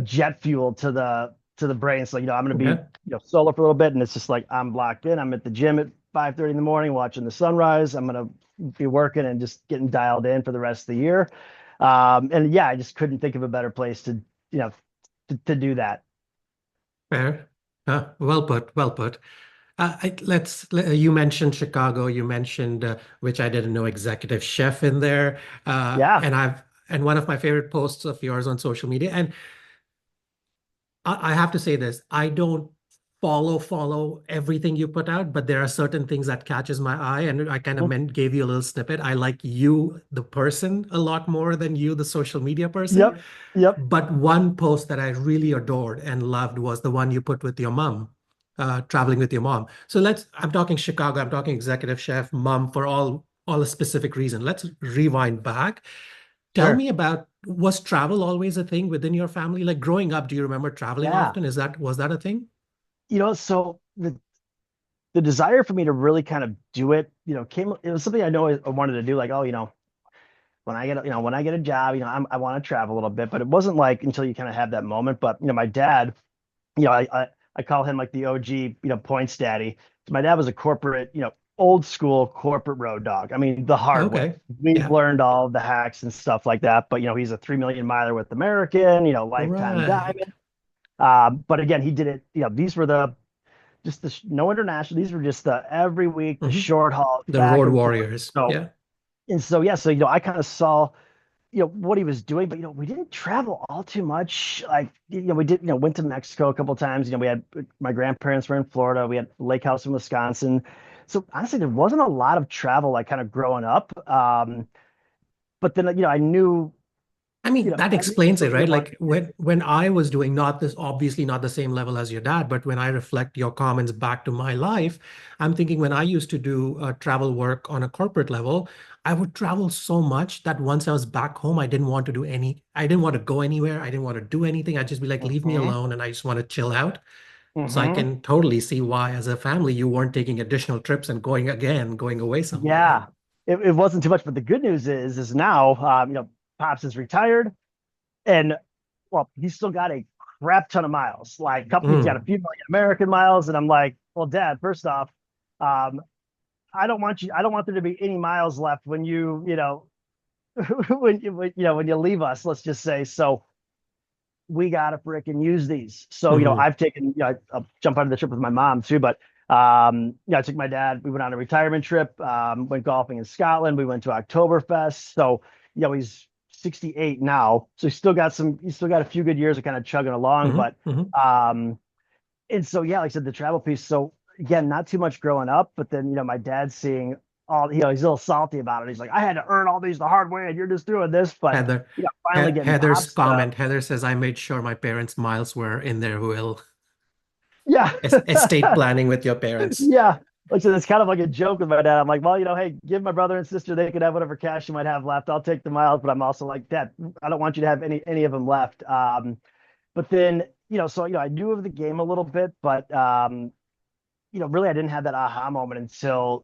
jet fuel to the brain. So I'm going to be Yeah. solo for a little bit, and it's just like I'm locked in. I'm at the gym at 5:30 in the morning watching the sunrise. I'm going to be working and just getting dialed in for the rest of the year. And yeah, I just couldn't think of a better place to you know to do that. Fair. Well put. Well put. You mentioned Chicago. You mentioned, which I didn't know, executive chef in there. Yeah. And one of my favorite posts of yours on social media. And I have to say this, I don't follow everything you put out, but there are certain things that catches my eye, and I kind of Mhm. gave you a little snippet. I like you, the person, a lot more than you, the social media person. Yep. Yep. But one post that I really adored and loved was the one you put with your mom, traveling with your mom. So I'm talking Chicago, I'm talking executive chef, mom, for all a specific reason. Let's rewind back. Tell Sure. me about, was travel always a thing within your family? Like growing up, do you remember traveling Yeah. often? Was that a thing? So the desire for me to really kind of do it, it was something I know I wanted to do. Like, oh, when I get a job, I want to travel a little bit. But it wasn't like until you kind of have that moment. But my dad, I call him like the OG, points daddy. So my dad was a corporate, old school corporate road dog. I mean, the hard way. Okay. We've Yeah. learned all the hacks and stuff like that. But he's a 3 million miler with American, lifetime Right. diamond. But again, he did it. These were no international. These were just the every week, the hmm short hauls The back road and forth. warriors. So Yeah. and so yeah, so I kind of saw what he was doing, but we didn't travel all too much. Like we did went to Mexico a couple of times. We had my grandparents were in Florida. We had a lake house in Wisconsin. So honestly, there wasn't a lot of travel like kind of growing up. But then I knew I mean, that I knew explains it, what I right? wanted Like to do. when I was doing, not this, obviously not the same level as your dad, but when I reflect your comments back to my life, I'm thinking when I used to do travel work on a corporate level, I would travel so much that once I was back home, I didn't want to go anywhere. I didn't want to do anything. I'd just be like, leave me Hmm. alone, and I just want to chill out. So I Hmm. can totally see why, as a family, you weren't taking additional trips and going away somewhere. Yeah, it wasn't too much. But the good news is now, Pops is retired, and well, he's still got a crap ton of miles. Like, he's got a Mm, few million American miles, and I'm like, well, Dad, first off, um, I don't want there to be any miles left when you when you leave us, let's just say. So we gotta frickin' use these. So, Hmm. I've taken, I'll jump on the trip with my mom too, but I took my dad, we went on a retirement trip, went golfing in Scotland, we went to Oktoberfest. So, he's 68 now. So he's still got a few good years of kind of chugging along. Hmm. But Hmm. um, and so yeah, like I said, the travel piece. So again, not too much growing up, but then my dad's seeing all, he's a little salty about it. He's like, I had to earn all these the hard way, and you're just doing this. But Heather, finally getting Heather's pops to, comment. Heather says, I made sure my parents' miles were in their will. yeah. Estate planning with your parents. Yeah. Like I said, it's kind of like a joke with my dad. I'm like, well, hey, give my brother and sister, they could have whatever cash you might have left. I'll take the miles, but I'm also like, Dad, I don't want you to have any of them left. But then, so I knew of the game a little bit, but really I didn't have that aha moment until,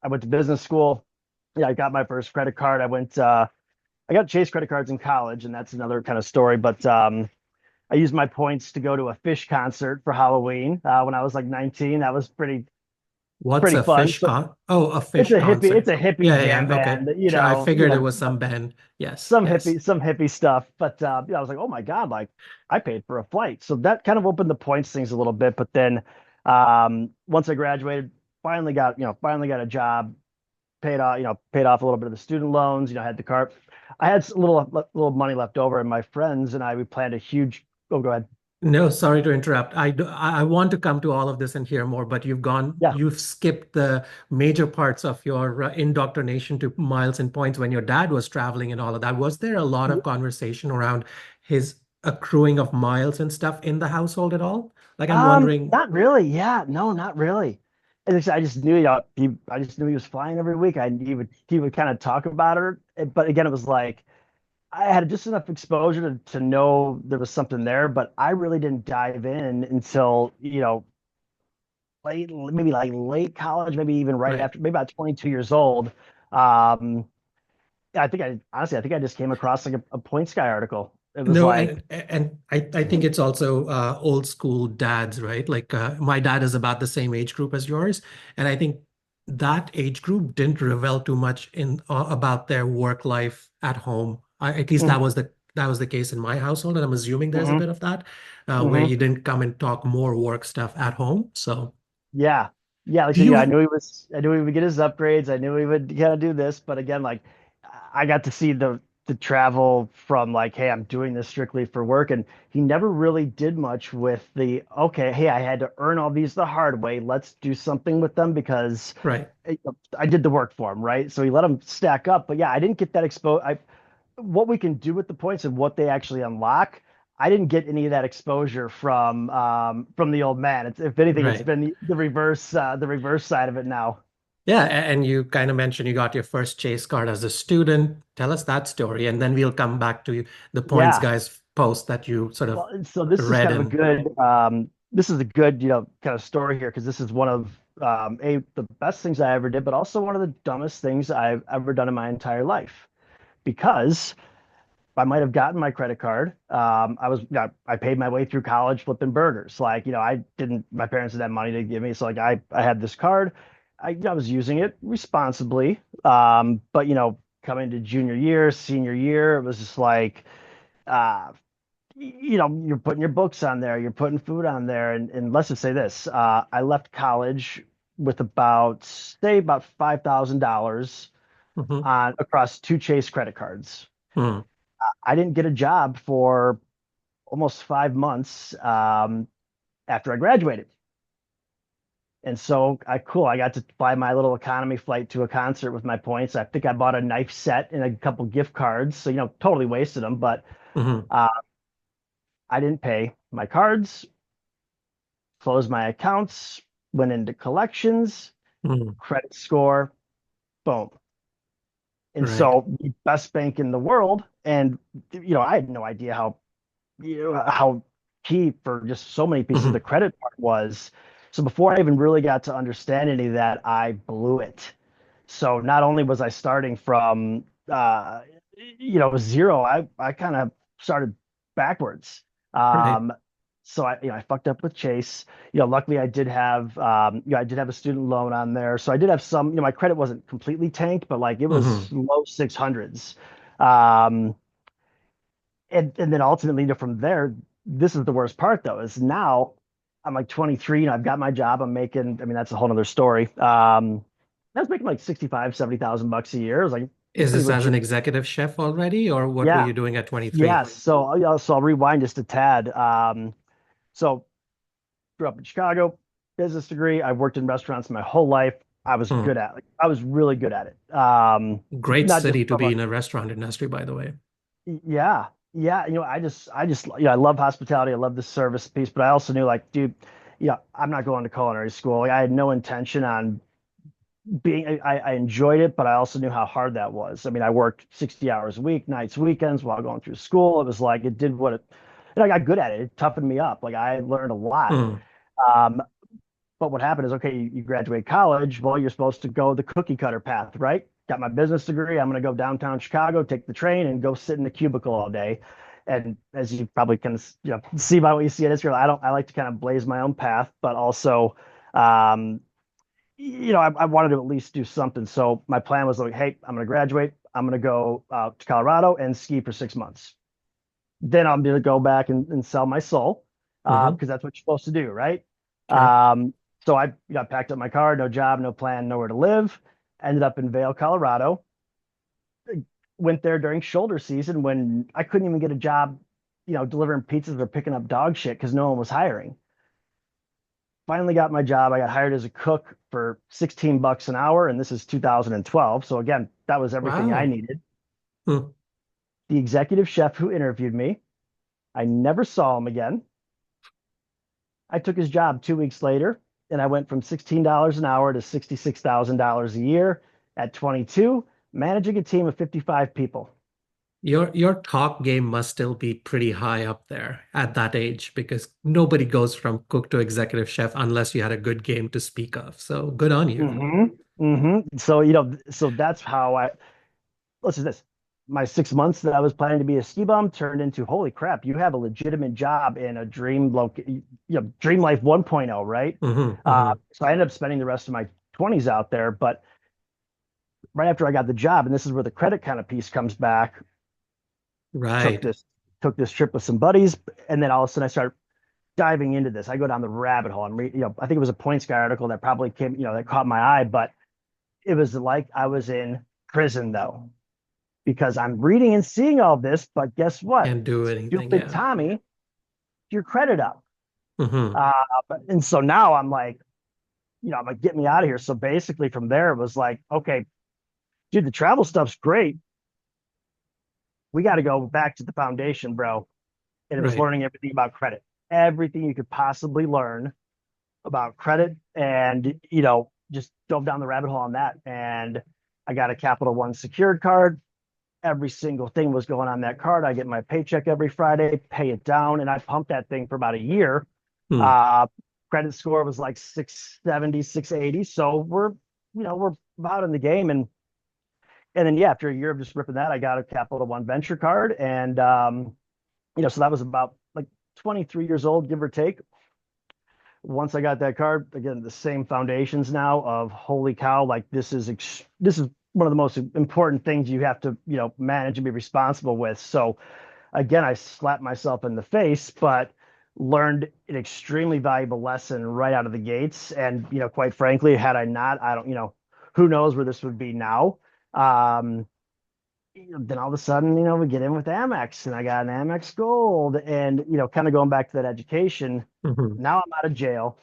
I went to business school. Yeah, I got my first credit card. I got Chase credit cards in college, and that's another kind of story. But I used my points to go to a Fish concert for Halloween when I was like 19. That was What's pretty a fun. fish So con? Oh, a fish concert. it's a hippie Yeah, yeah, jam yeah. Okay. band, Sure. I figured it was some band. Yes, yes. some hippie stuff. But I was like, oh my God, like I paid for a flight. So that kind of opened the points things a little bit. But then once I graduated, finally got a job, paid off a little bit of the student loans, had the car. I had a little money left over, and my friends and I, we planned a huge, oh, go ahead. No, sorry to interrupt. I want to come to all of this and hear more, but Yeah. you've skipped the major parts of your indoctrination to miles and points when your dad was traveling and all of that. Was there a lot of conversation around his accruing of miles and stuff in the household at all? Like, I'm wondering, Not really. Yeah, no, not really. And I just knew, I just knew he was flying every week. He would kind of talk about it, but again, it was like I had just enough exposure to know there was something there, but I really didn't dive in until, maybe like late college, maybe even right right? after, maybe about 22 years old. Um, I think I just came across like a Point Sky article. It was No, like, and I think it's also old school dads, right? Like my dad is about the same age group as yours, and I think that age group didn't reveal too much in about their work life at home. At least mhm, that was the case in my household, and I'm assuming there's a mhm, bit of that where mhm. you didn't come and talk more work stuff at home. So Yeah. Yeah. Like I do said, you I knew he would get his upgrades. I knew he would kind of do this. But again, like I got to see the travel from like, hey, I'm doing this strictly for work. And he never really did much with okay, hey, I had to earn all these the hard way. Let's do something with them because right? I did the work for him, right? So he let them stack up. But yeah, I didn't get that exposed. What we can do with the points and what they actually unlock. I didn't get any of that exposure from the old man. If anything, it's Right. been the reverse side of it now. Yeah, and you kind of mentioned you got your first chase card as a student. Tell us that story, and then we'll come back to the points Yeah. guys post that you sort of Well, so this is read kind of a and good this is a good kind of story here because this is one of the best things I ever did, but also one of the dumbest things I've ever done in my entire life because I might have gotten my credit card. I paid my way through college flipping burgers. Like, my parents didn't have money to give me. So like I had this card. I was using it responsibly. But coming to junior year, senior year, it was just like, uh, you're putting your books on there, you're putting food on there. And let's just say this, I left college with about $5,000 Mhm. on across two Chase credit cards. Mhm. I didn't get a job for almost 5 months after I graduated. And so I got to fly my little economy flight to a concert with my points. I think I bought a knife set and a couple gift cards. So, totally wasted them, but Mhm. uh, I didn't pay my cards, closed my accounts, went into collections, Mhm. credit score, boom. And Right. so the best bank in the world. And, I had no idea how key for just so many pieces of the Mhm. credit part was. So before I even really got to understand any of that, I blew it. So not only was I starting from zero, I kind of started backwards. Right. Um, So I fucked up with Chase. Luckily I did have, I did have a student loan on there. So I did have some, my credit wasn't completely tanked, but like it was Hmm. low 600s. Um, and then ultimately, from there, this is the worst part though, is now I'm like 23 and I've got my job. I'm making, I mean, that's a whole nother story. I was making like 65, 70,000 bucks a year. It was like Is pretty this as an legit. executive chef already, or what were Yeah. you doing at 23? Yes. So I'll rewind just a tad. So grew up in Chicago, business degree. I've worked in restaurants my whole life. I was Hmm. good at it. I was really good at it. Great Not just city to from be a, in a restaurant industry, by the way. yeah, yeah. I just, I love hospitality. I love the service piece, but I also knew like, dude, I'm not going to culinary school. Like, I had no intention on being, I enjoyed it, but I also knew how hard that was. I mean, I worked 60 hours a week, nights, weekends while going through school. It was like, it did what it, and I got good at it. It toughened me up. Like I learned a lot. Hmm. Um, But what happened is, okay, you graduate college. Well, you're supposed to go the cookie cutter path, right? Got my business degree. I'm going to go downtown Chicago, take the train, and go sit in the cubicle all day. And as you probably can, see by what you see at Israel, I like to kind of blaze my own path, but also, um, I wanted to at least do something. So my plan was like, hey, I'm going to graduate. I'm going to go to Colorado and ski for 6 months. Then I'm going to go back and sell my soul Hmm. because that's what you're supposed to do, right? Sure. So I packed up my car, no job, no plan, nowhere to live. Ended up in Vail, Colorado. Went there during shoulder season when I couldn't even get a job, delivering pizzas or picking up dog shit because no one was hiring. Finally got my job. I got hired as a cook for 16 bucks an hour, and this is 2012. So again, that was everything I Wow. needed. Hmm. The executive chef who interviewed me, I never saw him again. I took his job 2 weeks later, and I went from $16 an hour to $66,000 a year at 22, managing a team of 55 people. Your talk game must still be pretty high up there at that age because nobody goes from cook to executive chef unless you had a good game to speak of. So good on you. So, so that's how let's do this. My 6 months that I was planning to be a ski bum turned into, holy crap, you have a legitimate job in a dream life 1.0, right? Hmm. Hmm. So I ended up spending the rest of my 20s out there. But right after I got the job, and this is where the credit kind of piece comes back, took Right. this took this trip with some buddies, and then all of a sudden I started diving into this. I go down the rabbit hole. I think it was a Points Guy article that probably came, that caught my eye, but it was like I was in prison though, because I'm reading and seeing all this, but guess what? Can't do anything. Stupid Yeah. Tommy, your credit up. Hmm. Uh, and so now I'm like, I'm like, get me out of here. So basically from there, it was like, okay, dude, the travel stuff's great. We got to go back to the foundation, bro. And it was Right. learning everything about credit, everything you could possibly learn about credit, and just dove down the rabbit hole on that. And I got a Capital One secured card. Every single thing was going on that card. I get my paycheck every Friday, pay it down, and I pumped that thing for about a year. Hmm. Uh, Credit score was like 670, 680. So we're about in the game. And then, yeah, after a year of just ripping that, I got a Capital One venture card. And, so that was about like 23 years old, give or take. Once I got that card, again, the same foundations now of holy cow, like this is one of the most important things you have to, manage and be responsible with. So again, I slapped myself in the face, but learned an extremely valuable lesson right out of the gates. And, quite frankly, had I not, I don't, who knows where this would be now. Um, then all of a sudden, we get in with Amex, and I got an Amex Gold, and kind of going back to that education. Hmm. Now I'm out of jail.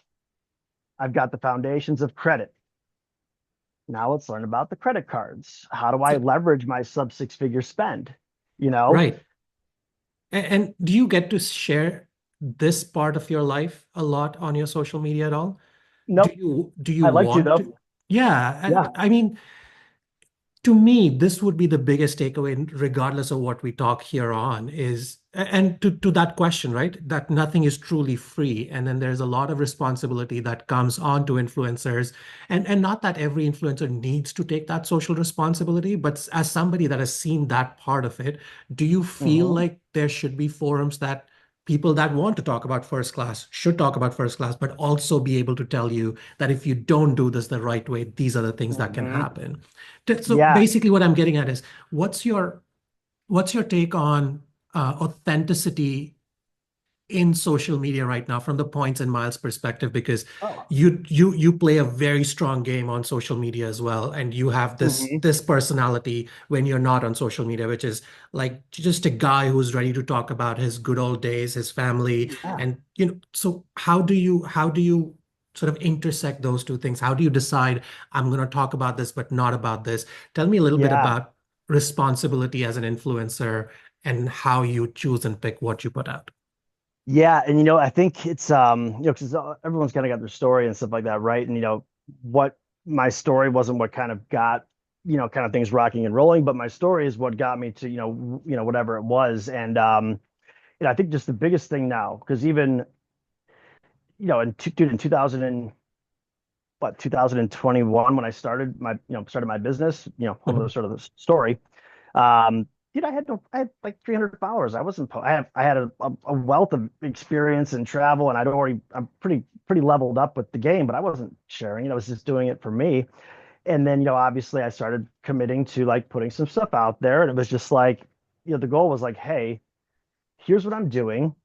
I've got the foundations of credit. Now let's learn about the credit cards. How do I So, leverage my sub six figure spend? You know, right. And do you get to share this part of your life a lot on your social media at all? Do nope. you I like to want though. to? Yeah, Yeah. I mean, to me, this would be the biggest takeaway, regardless of what we talk here on, is and to that question, right? That nothing is truly free. And then there's a lot of responsibility that comes on to influencers. And not that every influencer needs to take that social responsibility, but as somebody that has seen that part of it, do you feel Hmm. like there should be forums that people that want to talk about first class should talk about first class, but also be able to tell you that if you don't do this the right way, these are the things that can Mhm. happen. So Yeah. basically, what I'm getting at is, what's your what's your take on authenticity in social media right now from the points and miles perspective? Because Oh. you play a very strong game on social media as well, and you have Mhm. this personality when you're not on social media, which is like just a guy who's ready to talk about his good old days, his family. Yeah. And so how do you sort of intersect those two things? How do you decide, I'm going to talk about this but not about this? Tell me a little bit Yeah. about responsibility as an influencer and how you choose and pick what you put out. Yeah, and I think it's because everyone's kind of got their story and stuff like that, right? And what my story wasn't what kind of got kind of things rocking and rolling, but my story is what got me to whatever it was. And I think just the biggest thing now, because even dude, in 2000 and what 2021 when I started my business, whole other Mhm. sort of the story. Um, I had like 300 followers. I wasn't, I had a wealth of experience and travel, and I'm pretty leveled up with the game, but I wasn't sharing it. I was just doing it for me. And then, obviously I started committing to like putting some stuff out there, and it was just like, the goal was like, hey, here's what I'm doing.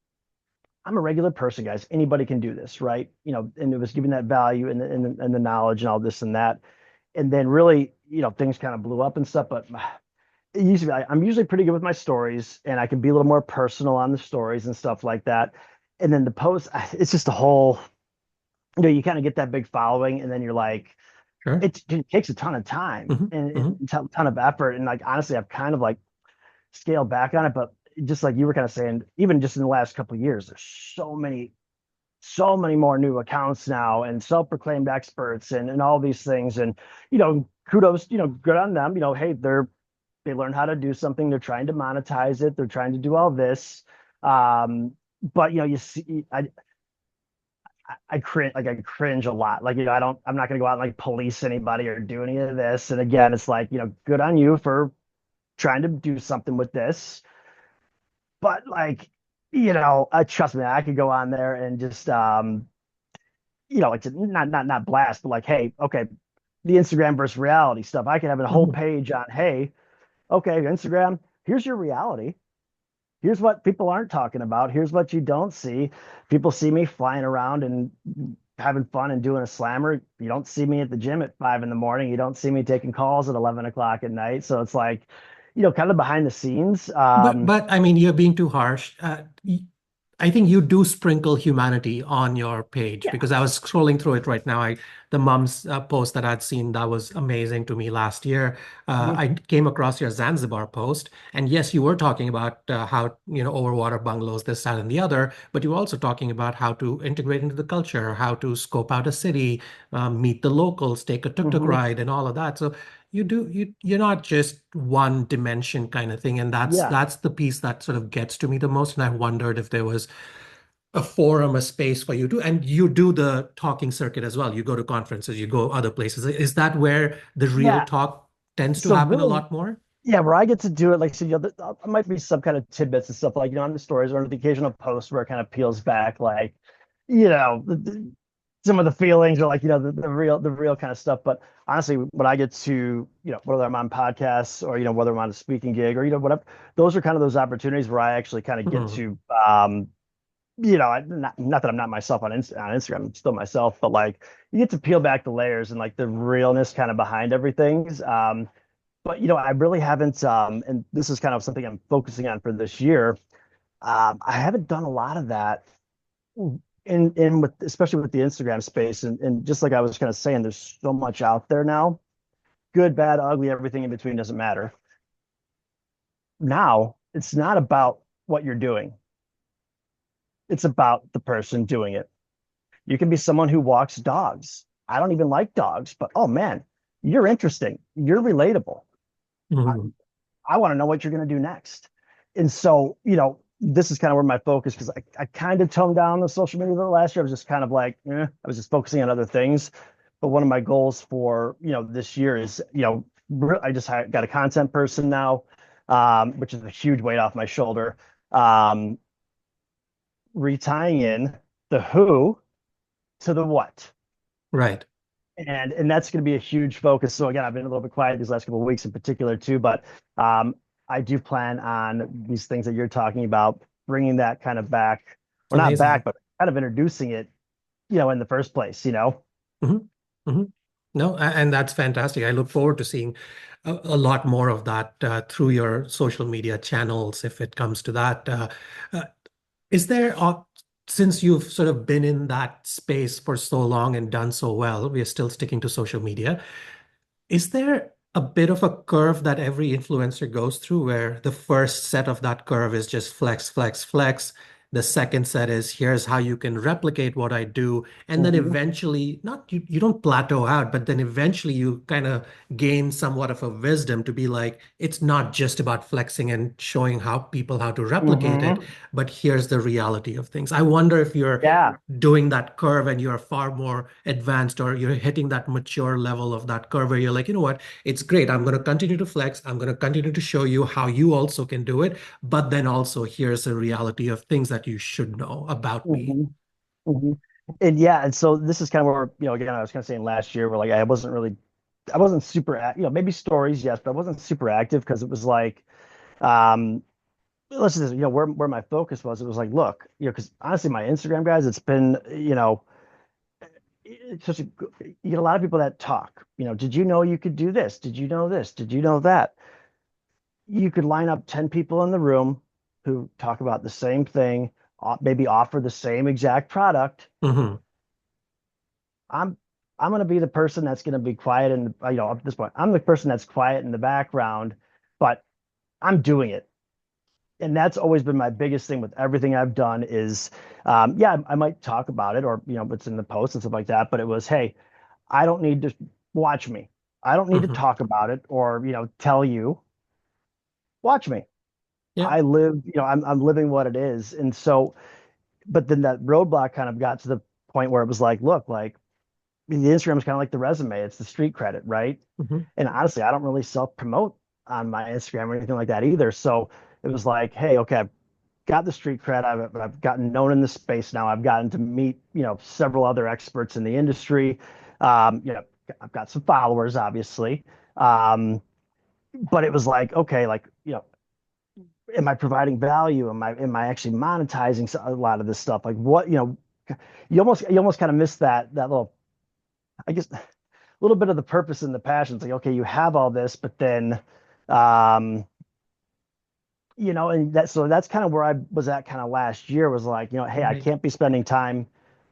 I'm a regular person, guys. Anybody can do this, right? And it was giving that value and the knowledge and all this and that. And then really, things kind of blew up and stuff, but I'm usually pretty good with my stories, and I can be a little more personal on the stories and stuff like that. And then the post, it's just a whole, you kind of get that big following, and then you're like, Sure. it takes a ton of time Hmm. and Hmm. a ton of effort. And like, honestly, I've kind of like scaled back on it, but just like you were kind of saying, even just in the last couple of years, there's so many more new accounts now and self-proclaimed experts and all these things. And, kudos, good on them. Hey, they learn how to do something. They're trying to monetize it. They're trying to do all this. But you see, I cringe, like I cringe a lot. Like, I'm not going to go out and like police anybody or do any of this. And again, it's like, good on you for trying to do something with this. But like, trust me, I could go on there and just, like not blast, but like, hey, okay, the Instagram versus reality stuff. I could have a whole Hmm. page on, hey, okay, Instagram, here's your reality. Here's what people aren't talking about. Here's what you don't see. People see me flying around and having fun and doing a slammer. You don't see me at the gym at 5 in the morning. You don't see me taking calls at 11 o'clock at night. So it's like, kind of behind the scenes. But I mean, you're being too harsh. I think you do sprinkle humanity on your page, Yeah. because I was scrolling through it right now. The mom's post that I'd seen that was amazing to me last year. Mhm. I came across your Zanzibar post, and yes, you were talking about how overwater bungalows, this, that, and the other, but you were also talking about how to integrate into the culture, how to scope out a city, meet the locals, take a tuk-tuk Mhm. ride, and all of that. So you're not just one dimension kind of thing, and Yeah. that's the piece that sort of gets to me the most. And I wondered if there was a forum, a space for you to, and you do the talking circuit as well. You go to conferences, you go other places. Is that where the real Yeah. talk tends to So happen a really, lot more? yeah, where I get to do it, like, so, there might be some kind of tidbits and stuff like, on the stories or the occasional post where it kind of peels back, like, some of the feelings or like, the real kind of stuff. But honestly, when I get to, whether I'm on podcasts or, whether I'm on a speaking gig or, whatever, those are kind of those opportunities where I actually kind of get Mhm. to, not that I'm not myself on Instagram, I'm still myself, but like you get to peel back the layers and like the realness kind of behind everything. But I really haven't, and this is kind of something I'm focusing on for this year. I haven't done a lot of that in with especially with the Instagram space, and just like I was kind of saying, there's so much out there now, good, bad, ugly, everything in between doesn't matter. Now it's not about what you're doing; it's about the person doing it. You can be someone who walks dogs. I don't even like dogs, but oh man, you're interesting. You're relatable. I, Mhm. I want to know what you're going to do next. And so, this is kind of where my focus, because I kind of toned down the social media the last year. I was just kind of like, I was just focusing on other things. But one of my goals for, this year is, I just got a content person now, which is a huge weight off my shoulder. Um, retying in the who to the what. Right. And that's going to be a huge focus. So again, I've been a little bit quiet these last couple of weeks in particular too, but um, I do plan on these things that you're talking about, bringing that kind of back, or not back, Amazing. but kind of introducing it, in the first place, Hmm. Hmm. No, and that's fantastic. I look forward to seeing a lot more of that through your social media channels if it comes to that. Uh, is there, since you've sort of been in that space for so long and done so well, we are still sticking to social media. Is there a bit of a curve that every influencer goes through where the first set of that curve is just flex, flex, flex? The second set is here's how you can replicate what I do. And then hmm eventually, not you don't plateau out, but then eventually you kind of gain somewhat of a wisdom to be like, it's not just about flexing and showing how people how to replicate it, hmm but here's the reality of things. I wonder if you're Yeah. doing that curve and you're far more advanced or you're hitting that mature level of that curve where you're like, you know what, it's great. I'm going to continue to flex. I'm going to continue to show you how you also can do it. But then also here's a reality of things that you should know about me. hmm hmm And yeah, and so this is kind of where, again, I was kind of saying last year where like I wasn't super, maybe stories, yes, but I wasn't super active because it was like, um, listen to this, where my focus was, it was like, look, because honestly, my Instagram guys, it's been, it's such a, you get a lot of people that talk, did you know you could do this? Did you know this? Did you know that? You could line up 10 people in the room who talk about the same thing, maybe offer the same exact product. Hmm. I'm I'm going to be the person that's going to be quiet and up at this point, I'm the person that's quiet in the background, but I'm doing it. And that's always been my biggest thing with everything I've done is, yeah, I might talk about it or, it's in the post and stuff like that, but it was, hey, I don't need to watch me. I don't need to Hmm. talk about it or, tell you, watch me. Yeah, I live, I'm living what it is. And so, but then that roadblock kind of got to the point where it was like, look, like the Instagram is kind of like the resume. It's the street credit, right? hmm, And honestly, I don't really self promote on my Instagram or anything like that either. So it was like, hey, okay, I've got the street cred. I've gotten known in the space now. I've gotten to meet, several other experts in the industry. I've got some followers, obviously. Um, but it was like, okay, like, am I providing value? Am I actually monetizing a lot of this stuff? Like what, you almost kind of miss that little, I guess, a little bit of the purpose and the passion. It's like, okay, you have all this, but then, um, and that's kind of where I was at kind of last year was like, hey, I right. can't be spending time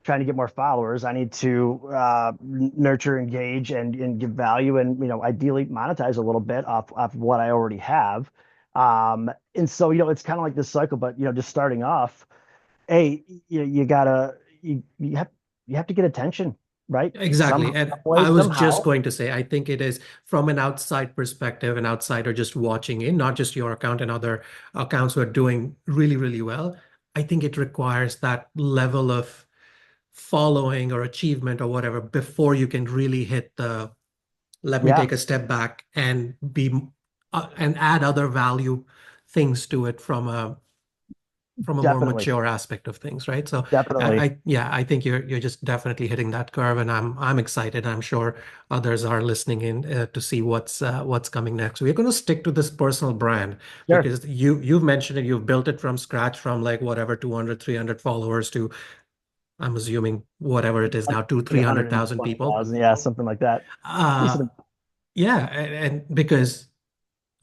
trying to get more followers. I need to nurture, engage, and give value, and ideally monetize a little bit off what I already have. And so it's kind of like this cycle, but just starting off, hey, you gotta you have to get attention, right? Exactly. Somehow, And some way, I was just somehow. going to say, I think it is from an outside perspective, an outsider just watching in, not just your account and other accounts who are doing really, really well. I think it requires that level of following or achievement or whatever before you can really hit the let me Yeah, take a step back and be and add other value things to it from a more definitely, mature aspect of things, right? So definitely. yeah, I think you're just definitely hitting that curve, and I'm excited. I'm sure others are listening in to see what's coming next. We're going to stick to this personal brand Sure. because you've mentioned it, you've built it from scratch from like whatever 200, 300 followers to I'm assuming whatever it is now, two, Like 300,000 people. 120,000, yeah, something like that. Uh, Decent. yeah, and because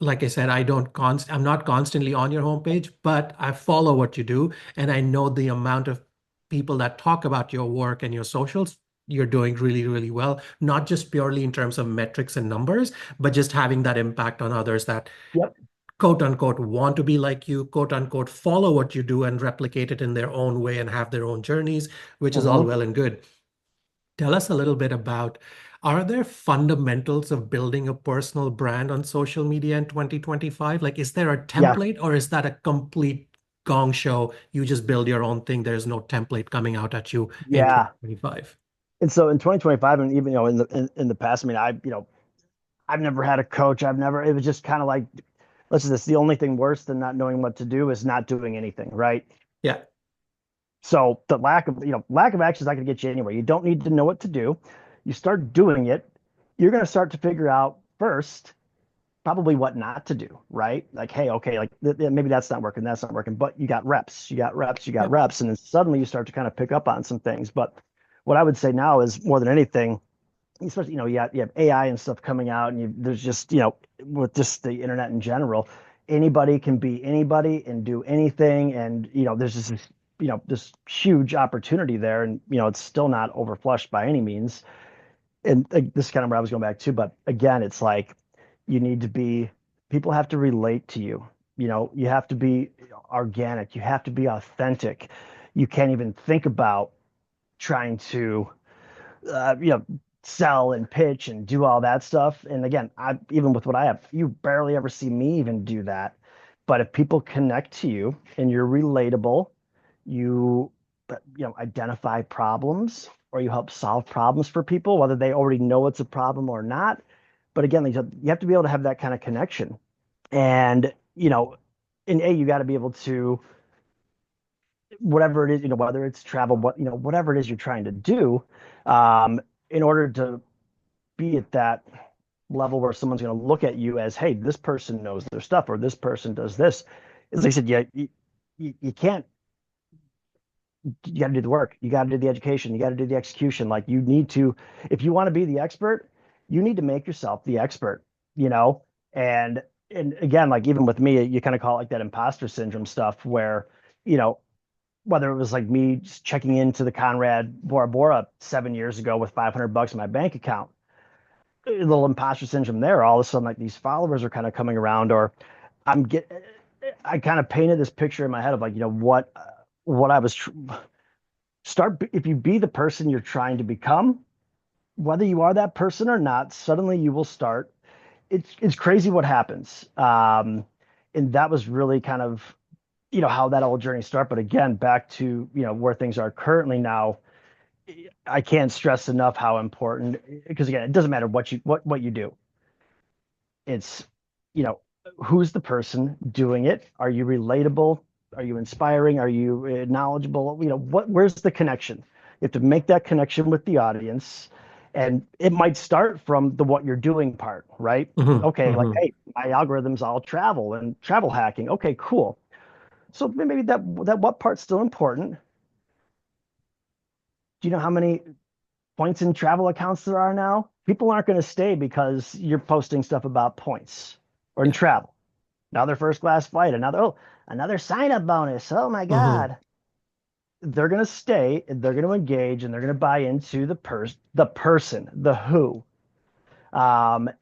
like I said, I'm not constantly on your homepage, but I follow what you do, and I know the amount of people that talk about your work and your socials. You're doing really, really well, not just purely in terms of metrics and numbers, but just having that impact on others that Yep. quote unquote want to be like you, quote unquote follow what you do and replicate it in their own way and have their own journeys, which is all hmm well and good. Tell us a little bit about, are there fundamentals of building a personal brand on social media in 2025? Like, is there a Yeah. template or is that a complete gong show? You just build your own thing. There's no template coming out at you in Yeah. 2025. And so in 2025, and even in the past, I mean, I've never had a coach. It was just kind of like, listen, this the only thing worse than not knowing what to do is not doing anything, right? Yeah. So the lack of action is not going to get you anywhere. You don't need to know what to do. You start doing it, you're going to start to figure out first probably what not to do, right? Like, hey, okay, like maybe that's not working, but you got reps, you got Yep. reps, and then suddenly you start to kind of pick up on some things. But what I would say now is more than anything, especially you have AI and stuff coming out, and there's just with just the internet in general, anybody can be anybody and do anything, and there's just this huge opportunity there, and it's still not overflushed by any means. And this is kind of where I was going back to, but again, it's like you need to be people have to relate to you. You have to be organic, you have to be authentic. You can't even think about trying to uh, you know sell and pitch and do all that stuff. And again, I even with what I have, you barely ever see me even do that. But if people connect to you and you're relatable, you identify problems or you help solve problems for people, whether they already know it's a problem or not. But again, you have to be able to have that kind of connection. And in A, you got to be able to whatever it is, whether it's travel, whatever it is you're trying to do, um, in order to be at that level where someone's going to look at you as, hey, this person knows their stuff or this person does this. As I said, yeah, you can't, you got to do the work. You got to do the education. You got to do the execution. Like you need to, if you want to be the expert, you need to make yourself the expert, you know? And, and again, like even with me, you kind of call it like that imposter syndrome stuff where, you know, whether it was like me just checking into the Conrad Bora Bora 7 years ago with $500 in my bank account, a little imposter syndrome there. All of a sudden, like these followers are kind of coming around, or I'm get. I kind of painted this picture in my head of like what I was start if you be the person you're trying to become, whether you are that person or not, suddenly you will start. It's crazy what happens. And that was really kind of how that whole journey started. But again, back to where things are currently now, I can't stress enough how important, because again, it doesn't matter what you do. It's, you know, who's the person doing it? Are you relatable? Are you inspiring? Are you knowledgeable? Where's the connection? You have to make that connection with the audience. And it might start from the what you're doing part, right? Hmm. Okay, like, Hmm. hey, my algorithm's all travel and travel hacking. Okay, cool. So maybe that what part's still important. Do you know how many points in travel accounts there are now? People aren't going to stay because you're posting stuff about points or in Yeah. travel. Another first class flight, another sign up bonus. Oh my Hmm. God. They're going to stay, they're going to engage, and they're going to buy into the person, the who.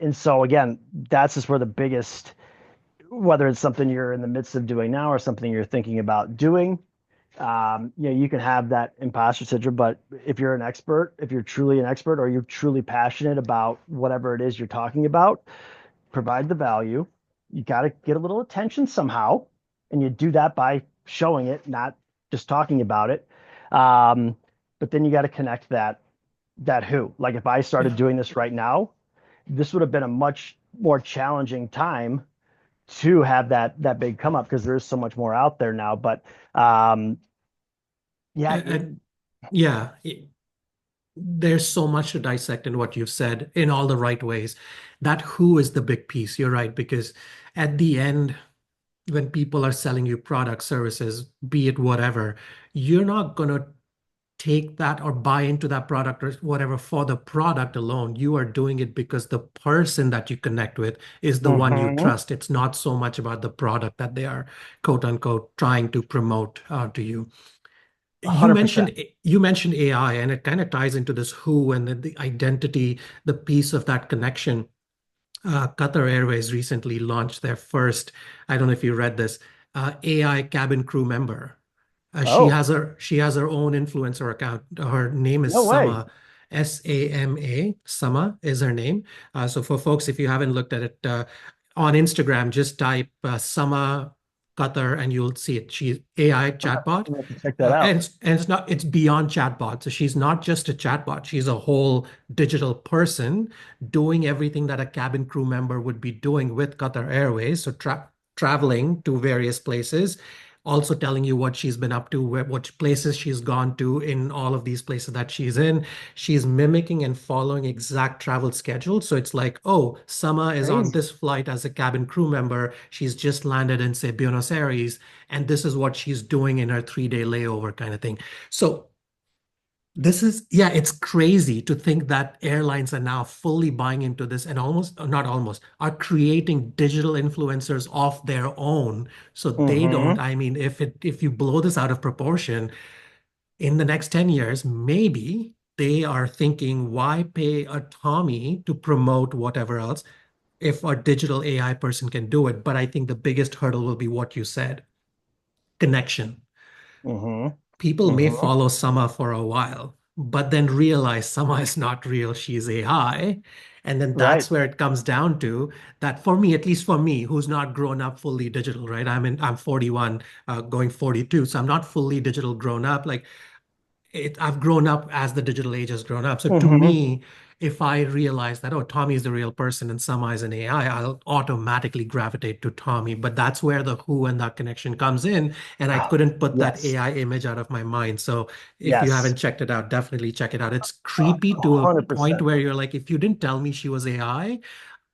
And so again, that's just where the biggest, whether it's something you're in the midst of doing now or something you're thinking about doing, you can have that imposter syndrome. But if you're an expert, if you're truly an expert or you're truly passionate about whatever it is you're talking about, provide the value. You got to get a little attention somehow, and you do that by showing it, not just talking about it. Um, but then you got to connect that who. Like if I started Yeah. doing this right now, this would have been a much more challenging time to have that big come up because there is so much more out there now. But um, yeah, And yeah, there's so much to dissect in what you've said in all the right ways. That who is the big piece. You're right, because at the end, when people are selling you products, services, be it whatever, you're not going to take that or buy into that product or whatever for the product alone. You are doing it because the person that you connect with is the one you mhm, trust. It's not so much about the product that they are quote unquote trying to promote to you. You 100%. mentioned you mentioned AI, and it kind of ties into this who and the identity, the piece of that connection. Qatar Airways recently launched their first, I don't know if you read this, AI cabin crew member. Oh, She has her own influencer account. Her name is no way. Sama, Sama. Sama is her name. So for folks, if you haven't looked at it on Instagram, just type Sama Qatar and you'll see it. She's AI I'm chatbot. gonna have to check that out. It's beyond chatbot. So she's not just a chatbot. She's a whole digital person doing everything that a cabin crew member would be doing with Qatar Airways. So traveling to various places, also telling you what she's been up to, what places she's gone to in all of these places that she's in. She's mimicking and following exact travel schedule. So it's like, oh, Sama is on Crazy. this flight as a cabin crew member. She's just landed in, say, Buenos Aires, and this is what she's doing in her 3 day layover kind of thing. So this is, yeah, it's crazy to think that airlines are now fully buying into this and almost, not almost, are creating digital influencers of their own. So they don't, Mm-hmm. I mean, if you blow this out of proportion, in the next 10 years, maybe they are thinking, why pay a Tommy to promote whatever else if a digital AI person can do it? But I think the biggest hurdle will be what you said, connection. Mm-hmm. People may Mm-hmm. follow Sama for a while, but then realize Sama is not real, she's AI. And then Right. that's where it comes down to that for me, at least for me, who's not grown up fully digital, right? I'm 41, going 42. So I'm not fully digital grown up. Like I've grown up as the digital age has grown up. So to Mm-hmm. me, if I realize that, oh, Tommy is the real person and Sama is an AI, I'll automatically gravitate to Tommy. But that's where the who and that connection comes in. And I Oh, couldn't put that yes. AI image out of my mind. So if you Yes. haven't checked it out, definitely check it out. It's creepy to a point 100%. where you're like, if you didn't tell me she was AI,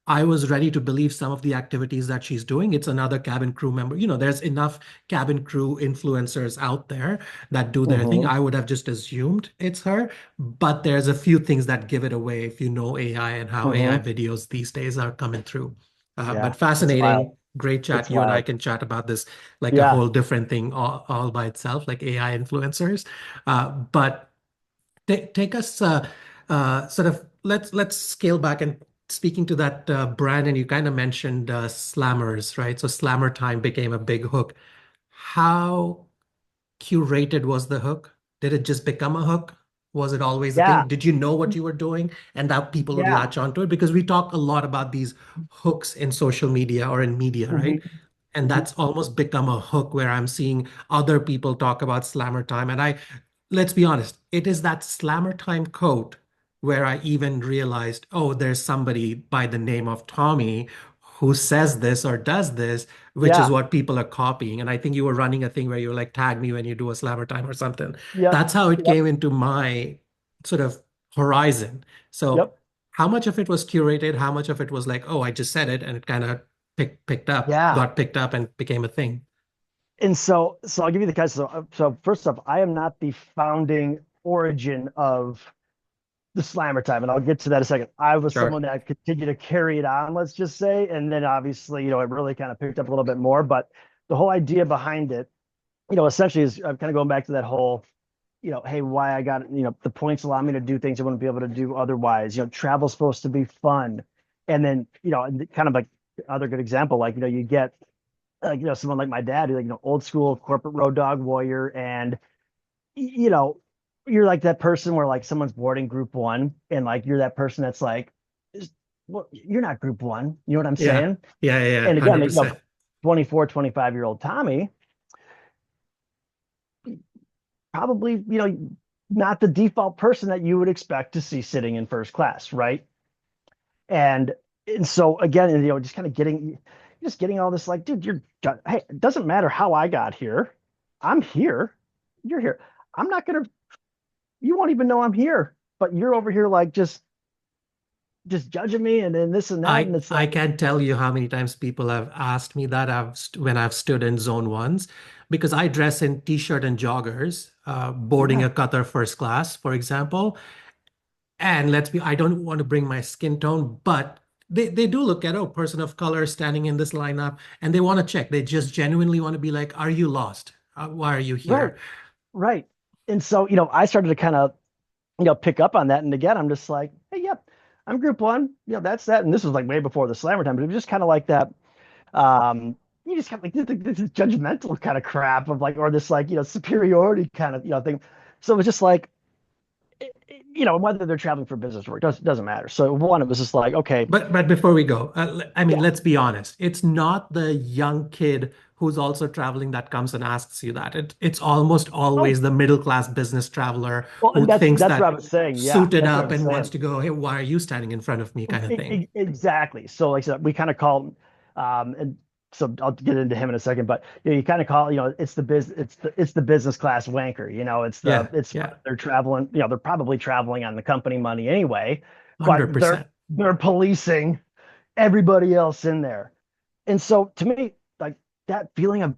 I was ready to believe some of the activities that she's doing. It's another cabin crew member. There's enough cabin crew influencers out there that do their thing. Mm-hmm. I would have just assumed it's her, but there's a few things that give it away if you know AI and how AI Mm-hmm. videos these days are coming through. But Yeah. It's wild. fascinating. Great It's chat. You and I wild. can chat about this like a Yeah. whole different thing all by itself, like AI influencers. But take us sort of let's scale back and speaking to that brand, and you kind of mentioned slammers, right? So slammer time became a big hook. How curated was the hook? Did it just become a hook? Was it always the Yeah. thing? Did you know what you were doing and that people would Yeah. latch onto it? Because we talk a lot about these hooks in social media or in media, Mm-hmm. right? And Mm-hmm. that's almost become a hook where I'm seeing other people talk about slammer time. And let's be honest, it is that slammer time quote where I even realized, oh, there's somebody by the name of Tommy who says this or does this, which is Yeah. what people are copying. And I think you were running a thing where you were like, tag me when you do a slammer time or something. Yep. That's how it Yep. came into my sort of horizon. So Yep. how much of it was curated? How much of it was like, oh, I just said it and it kind of Yeah. got picked up and became a thing? And so I'll give you the guys. So first off, I am not the founding origin of the slammer time, and I'll get to that in a second. I was someone Sure. that continued to carry it on, let's just say, and then obviously, it really kind of picked up a little bit more. But the whole idea behind it, essentially is I'm kind of going back to that whole, hey, why I got, the points allow me to do things I wouldn't be able to do otherwise. Travel's supposed to be fun, and then and kind of like other good example, like you get like someone like my dad, who like old school corporate road dog warrior, and you know you're like that person where like someone's boarding group one, and like you're that person that's like, well, you're not group one, you know what I'm Yeah. saying? Yeah. Yeah. Yeah. And again, 100%. 24, 25-year-old Tommy, probably not the default person that you would expect to see sitting in first class, right? And and so again, just kind of getting all this, like, dude, hey, it doesn't matter how I got here. I'm here. You're here. I'm not gonna. You won't even know I'm here. But you're over here like just judging me and then this and that, and it's I like, can't tell you how many times people have asked me that when I've stood in zone ones, because I dress in t-shirt and joggers, boarding yeah, a Qatar first class, for example. And I don't want to bring my skin tone, but they do look at, oh, person of color standing in this lineup, and they want to check. They just genuinely want to be like, are you lost? Why are you right, here? right. And so I started to kind of pick up on that, and again, I'm just like, hey, yep, I'm group one. That's that. And this was like way before the slammer time, but it was just kind of like that. Um, you just kind of like this is judgmental kind of crap of like, or this like superiority kind of thing. So it was just like, whether they're traveling for business or work doesn't matter. So one, it was just like, okay, But before we go, I mean, yeah, let's be honest. It's not the young kid who's also traveling that comes and asks you that. It's almost oh, always the middle class business traveler well, who and that's thinks that's what I that was saying. Yeah, suited that's what I up was and wants saying. to go, hey, why are you standing in front of me, kind of thing. Exactly. So like I said, we kind of call and so I'll get into him in a second, but you kind of call, it's the business class wanker. Yeah, It's yeah, they're traveling, they're probably traveling on the company money anyway, but 100%. they're policing everybody else in there. And so to me, like that feeling of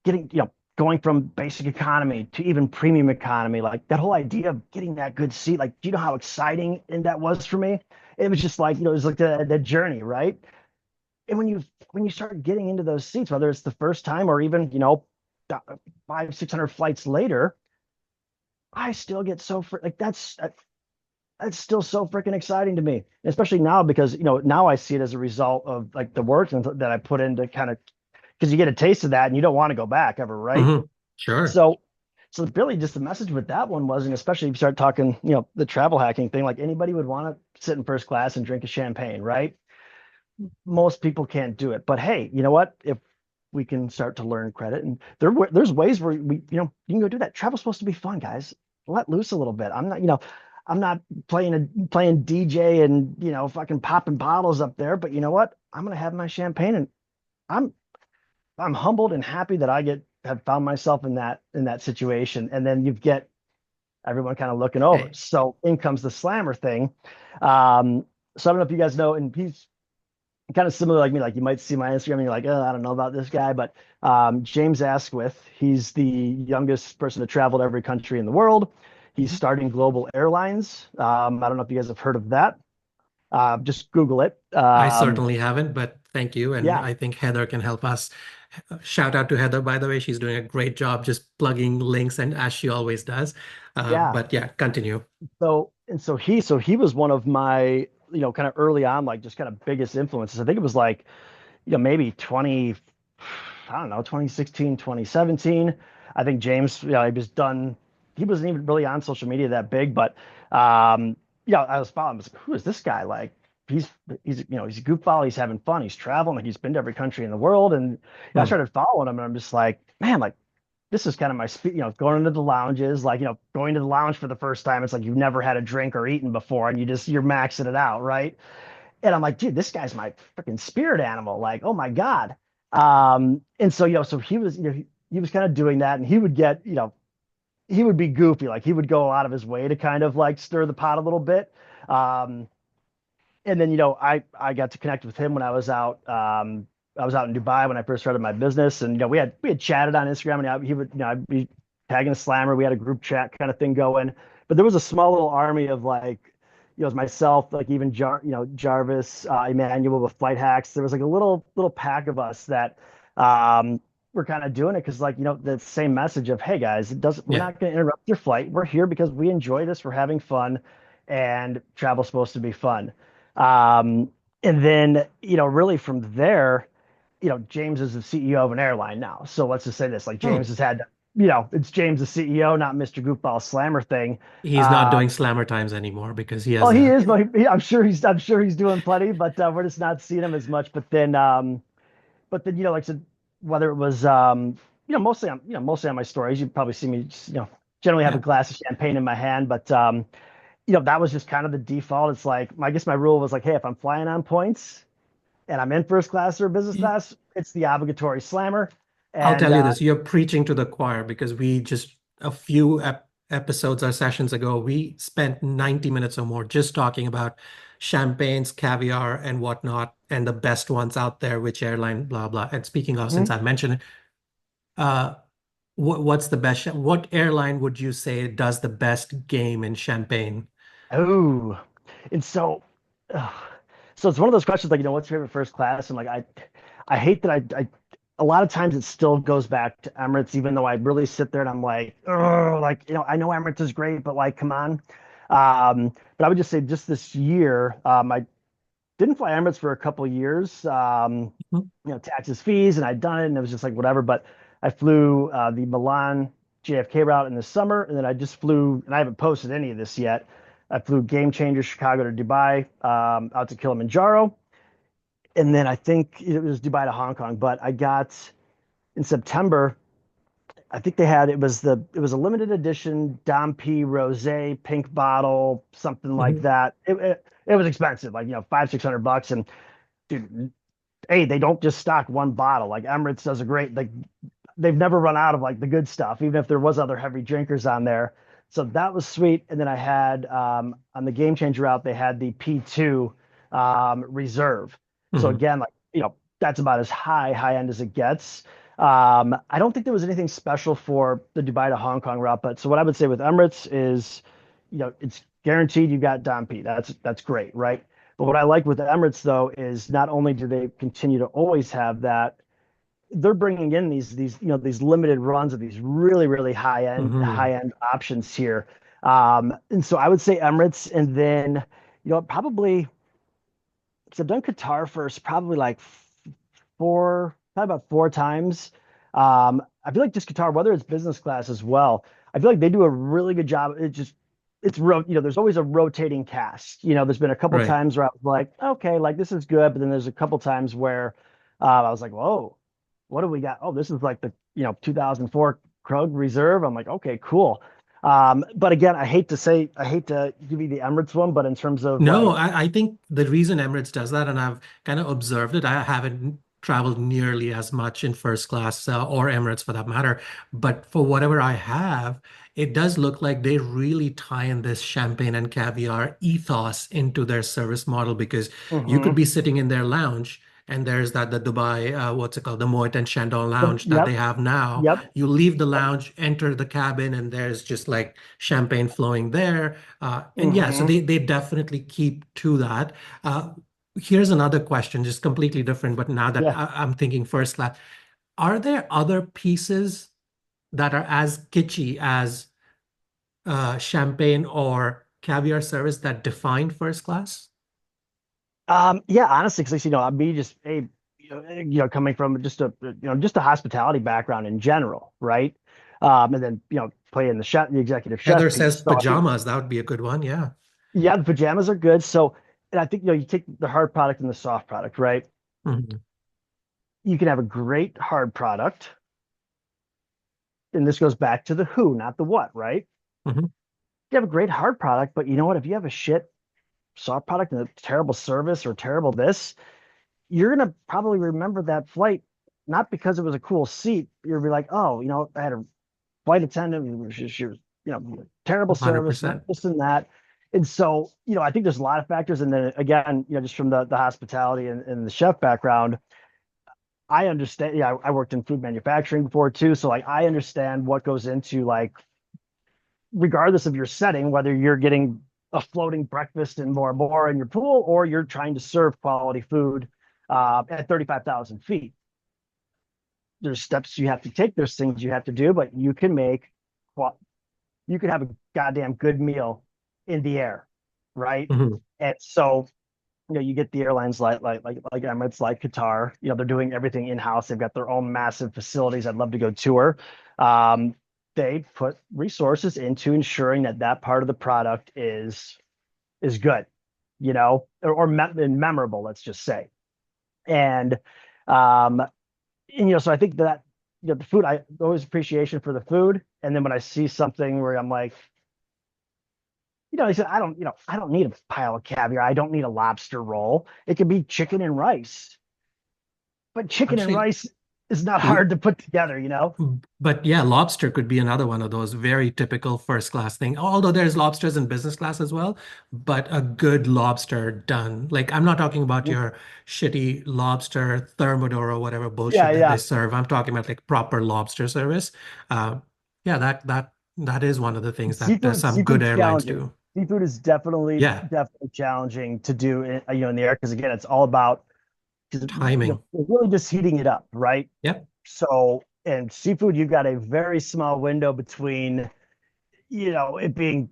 getting, going from basic economy to even premium economy, like that whole idea of getting that good seat, like, do you know how exciting and that was for me? It was just like, it was like the journey, right? And when you start getting into those seats, whether it's the first time or even, 500, 600 flights later, I still get so like that's still so freaking exciting to me, and especially now because now I see it as a result of like the work that I put into kind of because you get a taste of that and you don't want to go back ever, right? Hmm. Sure. So, so really, just the message with that one was, and especially if you start talking, the travel hacking thing, like anybody would want to sit in first class and drink a champagne, right? Most people can't do it, but hey, you know what? If we can start to learn credit, and there's ways where you can go do that. Travel's supposed to be fun, guys. Let loose a little bit. I'm not playing DJ and fucking popping bottles up there, but you know what? I'm gonna have my champagne, and I'm I'm humbled and happy that I get have found myself in that situation. And then you get everyone kind of looking over. Hey, So in comes the slammer thing. So I don't know if you guys know, and he's kind of similar like me. Like you might see my Instagram and you're like, oh, I don't know about this guy, but James Asquith, he's the youngest person to travel to every country in the world. He's starting Global Airlines. I don't know if you guys have heard of that. Just Google it. I certainly haven't, but thank you. And Yeah, I think Heather can help us. Shout out to Heather, by the way. She's doing a great job just plugging links and as she always does. yeah. But yeah, continue. So he was one of my, kind of early on, like just kind of biggest influences. I think it was like, maybe 20, I don't know, 2016, 2017. I think James, he wasn't even really on social media that big, but I was following him. I was like, who is this guy? Like he's he's a goofball, he's having fun, he's traveling, like he's been to every country in the world. And I Hmm. started following him and I'm just like, man, like this is kind of my speed, going into the lounges, like, going to the lounge for the first time. It's like you've never had a drink or eaten before and you're maxing it out, right? And I'm like, dude, this guy's my freaking spirit animal. Like, oh my God. And so, so he was, he was kind of doing that and he would get, he would be goofy. Like he would go out of his way to kind of like stir the pot a little bit. Um, and then I got to connect with him when I was out in Dubai when I first started my business, and we had chatted on Instagram, and he would I'd be tagging a slammer. We had a group chat kind of thing going, but there was a small little army of like it was myself, like even Jarvis, Emmanuel with Flight Hacks. There was like a little pack of us that um, were kind of doing it because like the same message of, hey guys, it doesn't we're Yeah. not going to interrupt your flight. We're here because we enjoy this. We're having fun, and travel's supposed to be fun. Um, and then, really from there, James is the CEO of an airline now. So let's just say this, like Hmm. James has had, it's James the CEO, not Mr. Goofball Slammer thing. He's not Uh, doing slammer times anymore because he oh, has he a. is, but I'm sure he's doing plenty, but we're just not seeing him as much. But then, like I said, whether it was, mostly on my stories, you probably see me, generally have a Yeah. glass of champagne in my hand, but that was just kind of the default. It's like, I guess my rule was like, hey, if I'm flying on points and I'm in first class or business class, it's the obligatory slammer. I'll And tell you this, you're preaching to the choir because we just a few episodes or sessions ago, we spent 90 minutes or more just talking about champagnes, caviar, and whatnot, and the best ones out there, which airline, blah, blah. And speaking of, since Mhm. I mentioned it, uh, what's the best, what airline would you say does the best game in champagne? Oh, and uh, so it's one of those questions like, what's your favorite first class? And like, I hate that a lot of times it still goes back to Emirates, even though I really sit there and I'm like, oh, like, I know Emirates is great, but like, come on. But I would just say just this year, I didn't fly Emirates for a couple of years, taxes, fees, and I'd done it and it was just like, whatever. But I flew the Milan JFK route in the summer. And then I just flew, and I haven't posted any of this yet. I flew Game Changer Chicago to Dubai, out to Kilimanjaro. And then I think it was Dubai to Hong Kong. But I got in September, I think it was a limited edition Dom P Rosé pink bottle, something like Mhm. that. It was expensive, like, 500, $600. And dude, hey, they don't just stock one bottle. Like Emirates does a great, like they've never run out of like the good stuff, even if there was other heavy drinkers on there. So that was sweet. And then I had on the game changer route, they had the P2 reserve. So Mhm. again, like, that's about as high end as it gets. I don't think there was anything special for the Dubai to Hong Kong route, but so what I would say with Emirates is, it's guaranteed you got Dom P. That's great, right? But what I like with the Emirates though is not only do they continue to always have that, they're bringing in these these limited runs of these really Mhm. high end options here. And so I would say Emirates, and then probably, so I've done Qatar first, probably like probably about four times. I feel like just Qatar, whether it's business class as well, I feel like they do a really good job. There's always a rotating cast. There's been a couple Right. times where I was like, okay, like this is good, but then there's a couple times where I was like, whoa, what do we got? Oh, this is like the 2004 Krug Reserve. I'm like, okay, cool. But again, I hate to give you the Emirates one, but in terms of No, like, I think the reason Emirates does that, and I've kind of observed it, I haven't traveled nearly as much in first class or Emirates for that matter, but for whatever I have, it does look like they really tie in this champagne and caviar ethos into their service model because you could hmm be sitting in their lounge and there's the Dubai, what's it called, the Moet and Chandon lounge that they yep, have now. yep, You leave the yep. lounge, enter the cabin, and there's just like champagne flowing there. And yeah, so hmm they definitely keep to that. Uh, Here's another question, just completely different, but now that Yeah. I'm thinking first class, are there other pieces that are as kitschy as champagne or caviar service that define first class? Yeah, honestly, because me just coming from just a hospitality background in general, right? And then playing the executive Heather chef piece. says So I think, pajamas. That would be a good one. Yeah. yeah, the pajamas are good. So, and I think you take the hard product and the soft product, right? Mhm. You can have a great hard product, and this goes back to the who, not the what, right? Mhm. You have a great hard product, but you know what? If you have a shit soft product and a terrible service or terrible this, you're gonna probably remember that flight not because it was a cool seat. You'll be like, oh, I had a flight attendant. She was, terrible service, not 100%. this and that. And so, I think there's a lot of factors. And then again, just from the hospitality and the chef background, I understand. Yeah, I worked in food manufacturing before too. So like I understand what goes into like, regardless of your setting, whether you're getting a floating breakfast and more in your pool, or you're trying to serve quality food at 35,000 feet. There's steps you have to take, there's things you have to do, but well, you can have a goddamn good meal in the air, right? Mhm. And so, you get the airlines like Emirates, like Qatar, they're doing everything in house. They've got their own massive facilities. I'd love to go tour. Um, they put resources into ensuring that that part of the product is good, and memorable, let's just say. And um, so I think that the food, I always appreciation for the food, and then when I see something where I'm like, he said, I don't need a pile of caviar. I don't need a lobster roll. It could be chicken and rice, but chicken and Actually, rice is not l- hard to put together. but yeah, lobster could be another one of those very typical first class thing. Although there's lobsters in business class as well, but a good lobster done. Like I'm not talking about your shitty lobster thermidor or whatever Yeah, bullshit that they yeah. serve. I'm talking about like proper lobster service. Uh, yeah, that is one of the things that some good Seafood's airlines challenging. do. Seafood is definitely Yeah, definitely challenging to do in the air, because again, it's all about, because timing. you're really just heating it up, right? Yep. So, and seafood, you've got a very small window between, it being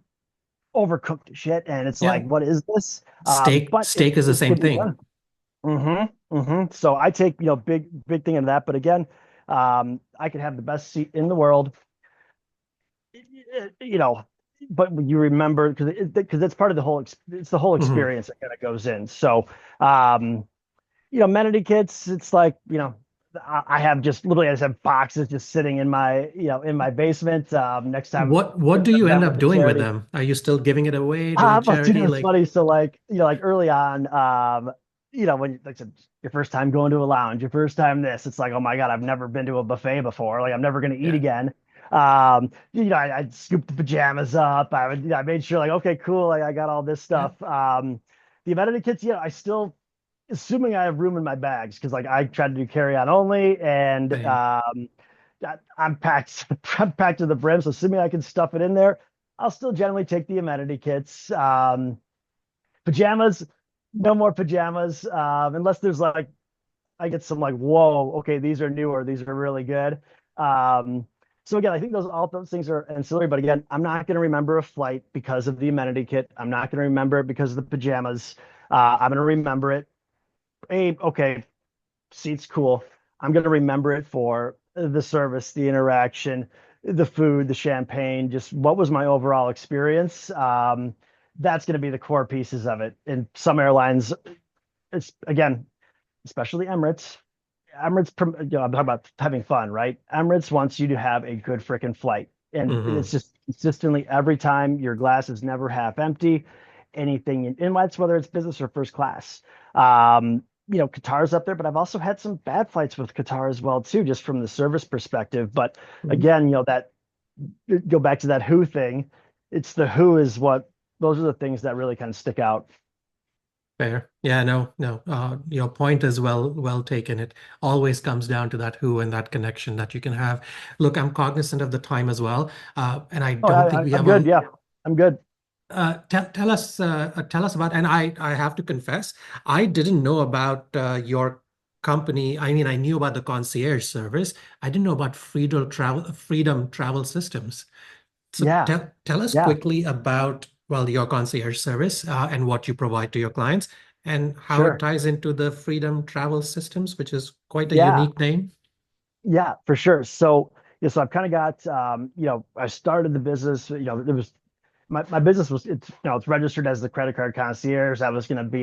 overcooked to shit, and it's like, Yeah. what is this? Steak, But it, steak is the it same can be thing. done. So I take, big thing into that. But again, I could have the best seat in the world, you know, but you remember, because it's part of the it's the whole Mhm. experience that kind of goes in. So, um, amenity kits, it's like, I have just literally, I just have boxes just sitting in my basement. Next time What I've do you end done with up the doing with charity. them? Are you still giving it away, doing But dude, it charity? was Like funny. So like, like early on, when like I said, your first time going to a lounge, your first time this, it's like, oh my God, I've never been to a buffet before. Like I'm never going to eat Yeah. again. I'd scoop the pajamas up. I made sure like, okay, cool. Like I got all this Yeah. stuff. The amenity kits, I still, assuming I have room in my bags, because like I tried to do carry on only, and Same. I'm packed, I'm packed to the brim. So assuming I can stuff it in there, I'll still generally take the amenity kits. Pajamas, no more pajamas, unless there's like I get some like, whoa, okay, these are new or these are really good. Um, so again, I think all those things are ancillary. But again, I'm not going to remember a flight because of the amenity kit. I'm not going to remember it because of the pajamas. I'm going to remember it. Hey, okay, seat's cool. I'm going to remember it for the service, the interaction, the food, the champagne, just what was my overall experience. That's going to be the core pieces of it. And some airlines, it's again, especially Emirates. I'm talking about having fun, right? Emirates wants you to have a good freaking flight. And it's Hmm. just consistently every time your glass is never half empty. Anything in that's whether it's business or first class. Qatar's up there, but I've also had some bad flights with Qatar as well, too, just from the service perspective. But Hmm. again, that go back to that who thing. It's the who is what those are the things that really kind of stick out. Fair. Yeah, no, no. Your point is well taken. It always comes down to that who and that connection that you can have. Look, I'm cognizant of the time as well, and I Oh, don't think we I'm have good. a. Yeah, I'm good. Tell us about. And I have to confess, I didn't know about your company. I mean, I knew about the concierge service. I didn't know about Freedom Travel Systems. So Yeah, tell us yeah, quickly about, well, your concierge service and what you provide to your clients and how it sure. ties into the Freedom Travel Systems, which is quite a Yeah, unique name. yeah, for sure. So, so I've kind of got, I started the business, it was my business was, it's registered as the credit card concierge. That was going to be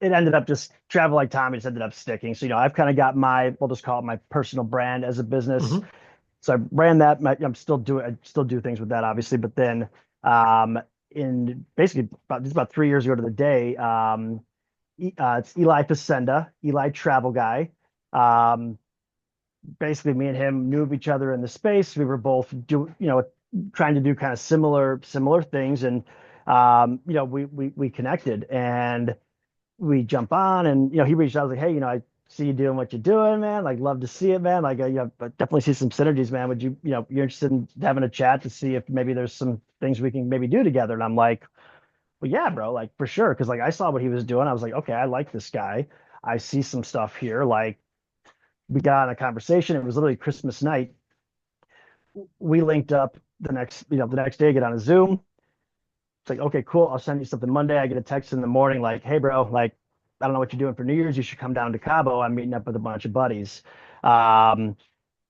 it ended up just travel like Tommy just ended up sticking. So, I've kind of got we'll just call it my personal brand as a business. Hmm. So I ran that. I still do things with that, obviously. But then, um, in basically about 3 years ago to the day, it's Eli Facenda, Eli Travel Guy. Um, Basically me and him knew of each other in the space. We were both trying to do kind of similar things, and we connected and we jump on, and he reached out, I was like, hey, I see you doing what you're doing, man. Like, love to see it, man. Like, I definitely see some synergies, man. Would you, you're interested in having a chat to see if maybe there's some things we can maybe do together? And I'm like, well, yeah, bro, like for sure. Cause like I saw what he was doing. I was like, okay, I like this guy. I see some stuff here. Like, we got on a conversation. It was literally Christmas night. We linked up the next day, get on a Zoom. It's like, okay, cool. I'll send you something Monday. I get a text in the morning, like, hey, bro, like, I don't know what you're doing for New Year's. You should come down to Cabo. I'm meeting up with a bunch of buddies. Um,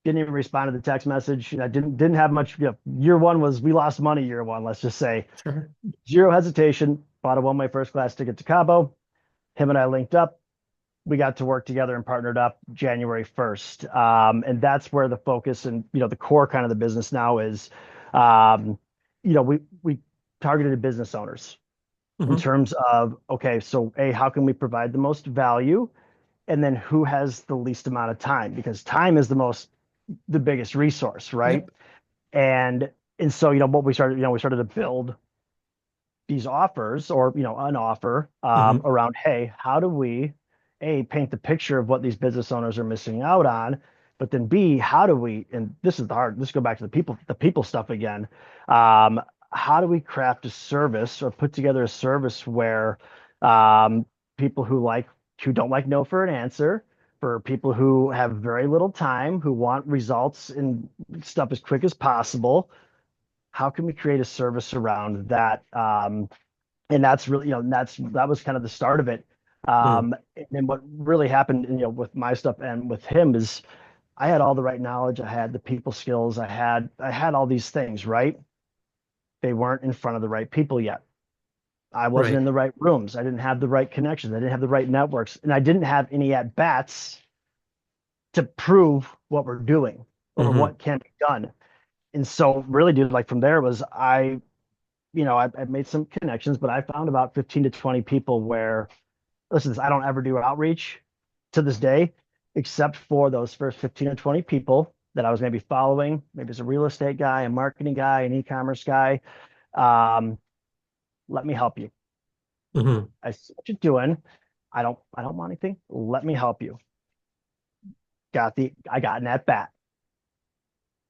didn't even respond to the text message. Didn't have much. Year one was we lost money. Year one, let's just say Sure. zero hesitation. Bought a one-way first class ticket to Cabo. Him and I linked up. We got to work together and partnered up January 1st. And that's where the focus and, the core kind of the business now is, um, we targeted business owners in Hmm. terms of, okay, so A, how can we provide the most value? And then who has the least amount of time? Because time is the biggest resource, right? Yep. And so, what we started to build these offers or an offer Hmm. around, hey, how do we paint the picture of what these business owners are missing out on, but then B, how do we, and this is the hard, let's go back to the people stuff again. um, how do we craft a service or put together a service where um, people who don't like no for an answer, for people who have very little time, who want results and stuff as quick as possible, how can we create a service around that? And that's really, that was kind of the start of it. Mm. And then what really happened, with my stuff and with him is I had all the right knowledge, I had the people skills, I had all these things, right? They weren't in front of the right people yet. I wasn't Right. in the right rooms. I didn't have the right connections. I didn't have the right networks, and I didn't have any at bats to prove what we're doing or Hmm. what can be done. And so, really, dude, like from there was I made some connections, but I found about 15 to 20 people where listen, I don't ever do outreach to this day, except for those first 15 or 20 people that I was maybe following. Maybe it's a real estate guy, a marketing guy, an e-commerce guy. Um, let me help you. Hmm. I see what you're doing. I don't want anything. Let me help you. I got in that bat.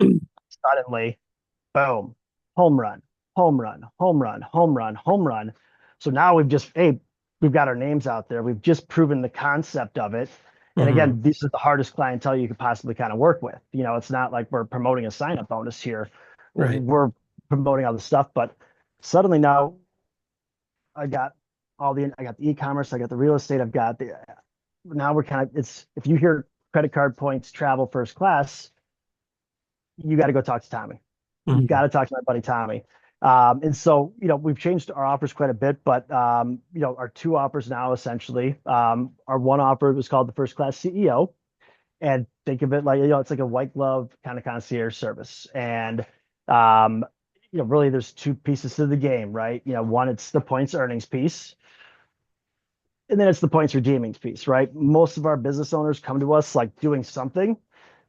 Suddenly, boom, home run, home run, home run, home run, home run. So now we've got our names out there. We've just proven the concept of it. And Hmm. again, this is the hardest clientele you could possibly kind of work with. It's not like we're promoting a sign-up bonus here. Right. We're promoting all the stuff, but suddenly now I got the e-commerce, I got the real estate, I've got the now we're kind of it's if you hear credit card points travel first class, you got to go talk to Tommy. You got Hmm. to talk to my buddy Tommy. And so, we've changed our offers quite a bit, but, our two offers now essentially, our one offer was called the first class CEO. And think of it like, it's like a white glove kind of concierge service. And, um, really there's two pieces to the game, right? One, it's the points earnings piece, and then it's the points redeeming piece, right? Most of our business owners come to us like doing something,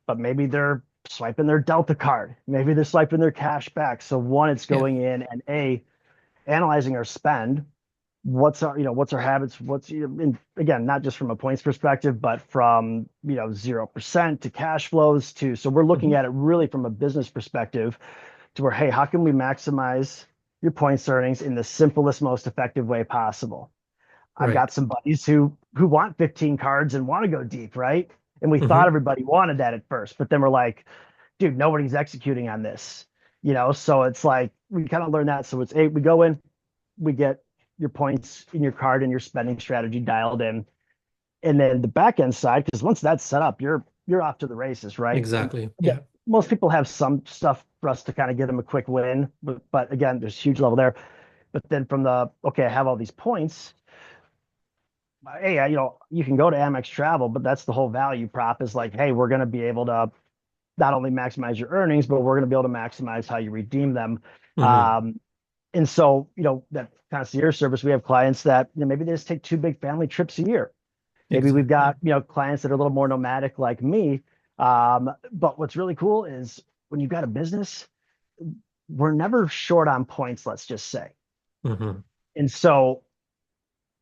but maybe they're swiping their Delta card. Maybe they're swiping their cash back. So one, it's Yeah. going in and analyzing our spend. What's our habits? And again, not just from a points perspective, but from, 0% to cash flows so we're looking Hmm. at it really from a business perspective to where, hey, how can we maximize your points earnings in the simplest, most effective way possible? I've Right. got some buddies who want 15 cards and want to go deep, right? And we thought Hmm. everybody wanted that at first, but then we're like, dude, nobody's executing on this, So it's like we kind of learn that. So it's we go in, we get your points in your card and your spending strategy dialed in, and then the back end side, because once that's set up, you're off to the races, right? And Exactly. yeah, Yeah. most people have some stuff for us to kind of give them a quick win, but again, there's huge level there. But then from the okay, I have all these points. Hey, you can go to Amex Travel, but that's the whole value prop is like, hey, we're going to be able to not only maximize your earnings, but we're going to be able to maximize how you redeem them. Hmm. Um, and so, that concierge service, we have clients that, maybe they just take two big family trips a year. Maybe we've Exactly. got, clients that are a little more nomadic like me. But what's really cool is when you've got a business, we're never short on points, let's just say. Hmm. And so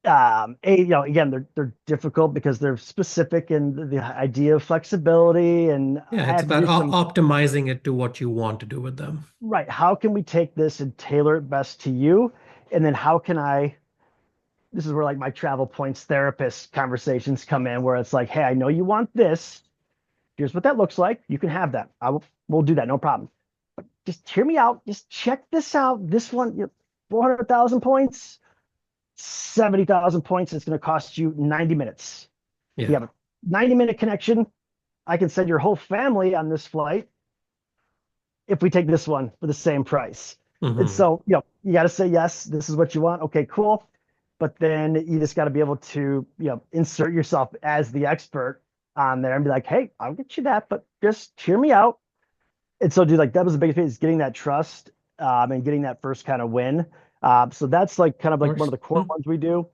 again, they're difficult because they're specific and the idea of flexibility, and Yeah. I It's have to about do some optimizing it to what you want to do with them. right. How can we take this and tailor it best to you? And then how can this is where like my travel points therapist conversations come in, where it's like, hey, I know you want this. Here's what that looks like. You can have that. We'll do that, no problem. Just hear me out. Just check this out. This one, 400,000 points, 70,000 points. It's going to cost you 90 minutes. We Yeah. have a 90-minute connection. I can send your whole family on this flight if we take this one for the same price. And Hmm. so, you got to say, yes, this is what you want. Okay, cool. But then you just got to be able to, insert yourself as the expert on there and be like, hey, I'll get you that, but just hear me out. And so, dude, like that was the biggest thing is getting that trust and getting that first kind of win. So that's like kind of Of like one of course. the core ones we do.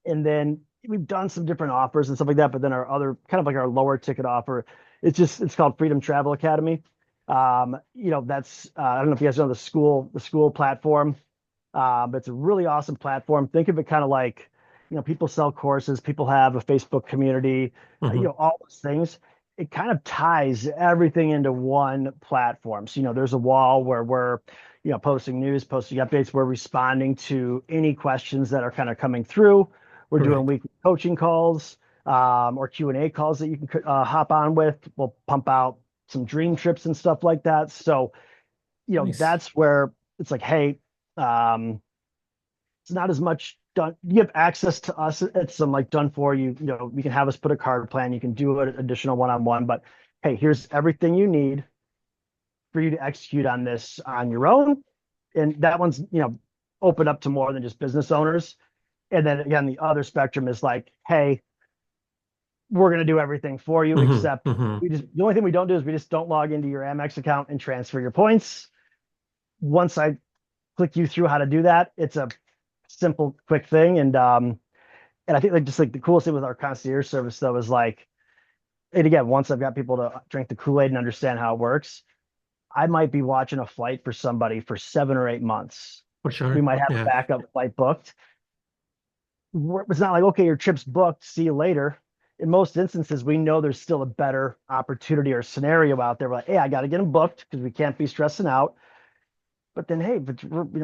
And then we've done some different offers and stuff like that. But then our other kind of like our lower ticket offer, it's called Freedom Travel Academy. That's I don't know if you guys know the school platform. But it's a really awesome platform. Think of it kind of like, people sell courses, people have a Facebook community, Hmm. all those things. It kind of ties everything into one platform. So, there's a wall where we're, posting news, posting updates. We're responding to any questions that are kind of coming through. We're doing Right. weekly coaching calls or Q&A calls that you can hop on with. We'll pump out some dream trips and stuff like that. So, Nice. that's where it's like, hey, um, it's not as much done. You have access to us at some like done for you. You can have us put a card plan. You can do an additional one-on-one. But hey, here's everything you need for you to execute on this on your own. And that one's open up to more than just business owners. And then again, the other spectrum is like, hey, we're going to do everything for you, Hmm. except Hmm. the only thing we don't do is we just don't log into your Amex account and transfer your points. Once I click you through how to do that, it's a simple, quick thing. And And I think like just like the coolest thing with our concierge service though is like, and again, once I've got people to drink the Kool-Aid and understand how it works, I might be watching a flight for somebody for 7 or 8 months. For We sure. might have a Yeah, backup flight booked. It's not like, okay, your trip's booked, see you later. In most instances, we know there's still a better opportunity or scenario out there. We're like, hey, I got to get them booked because we can't be stressing out. But then, hey, but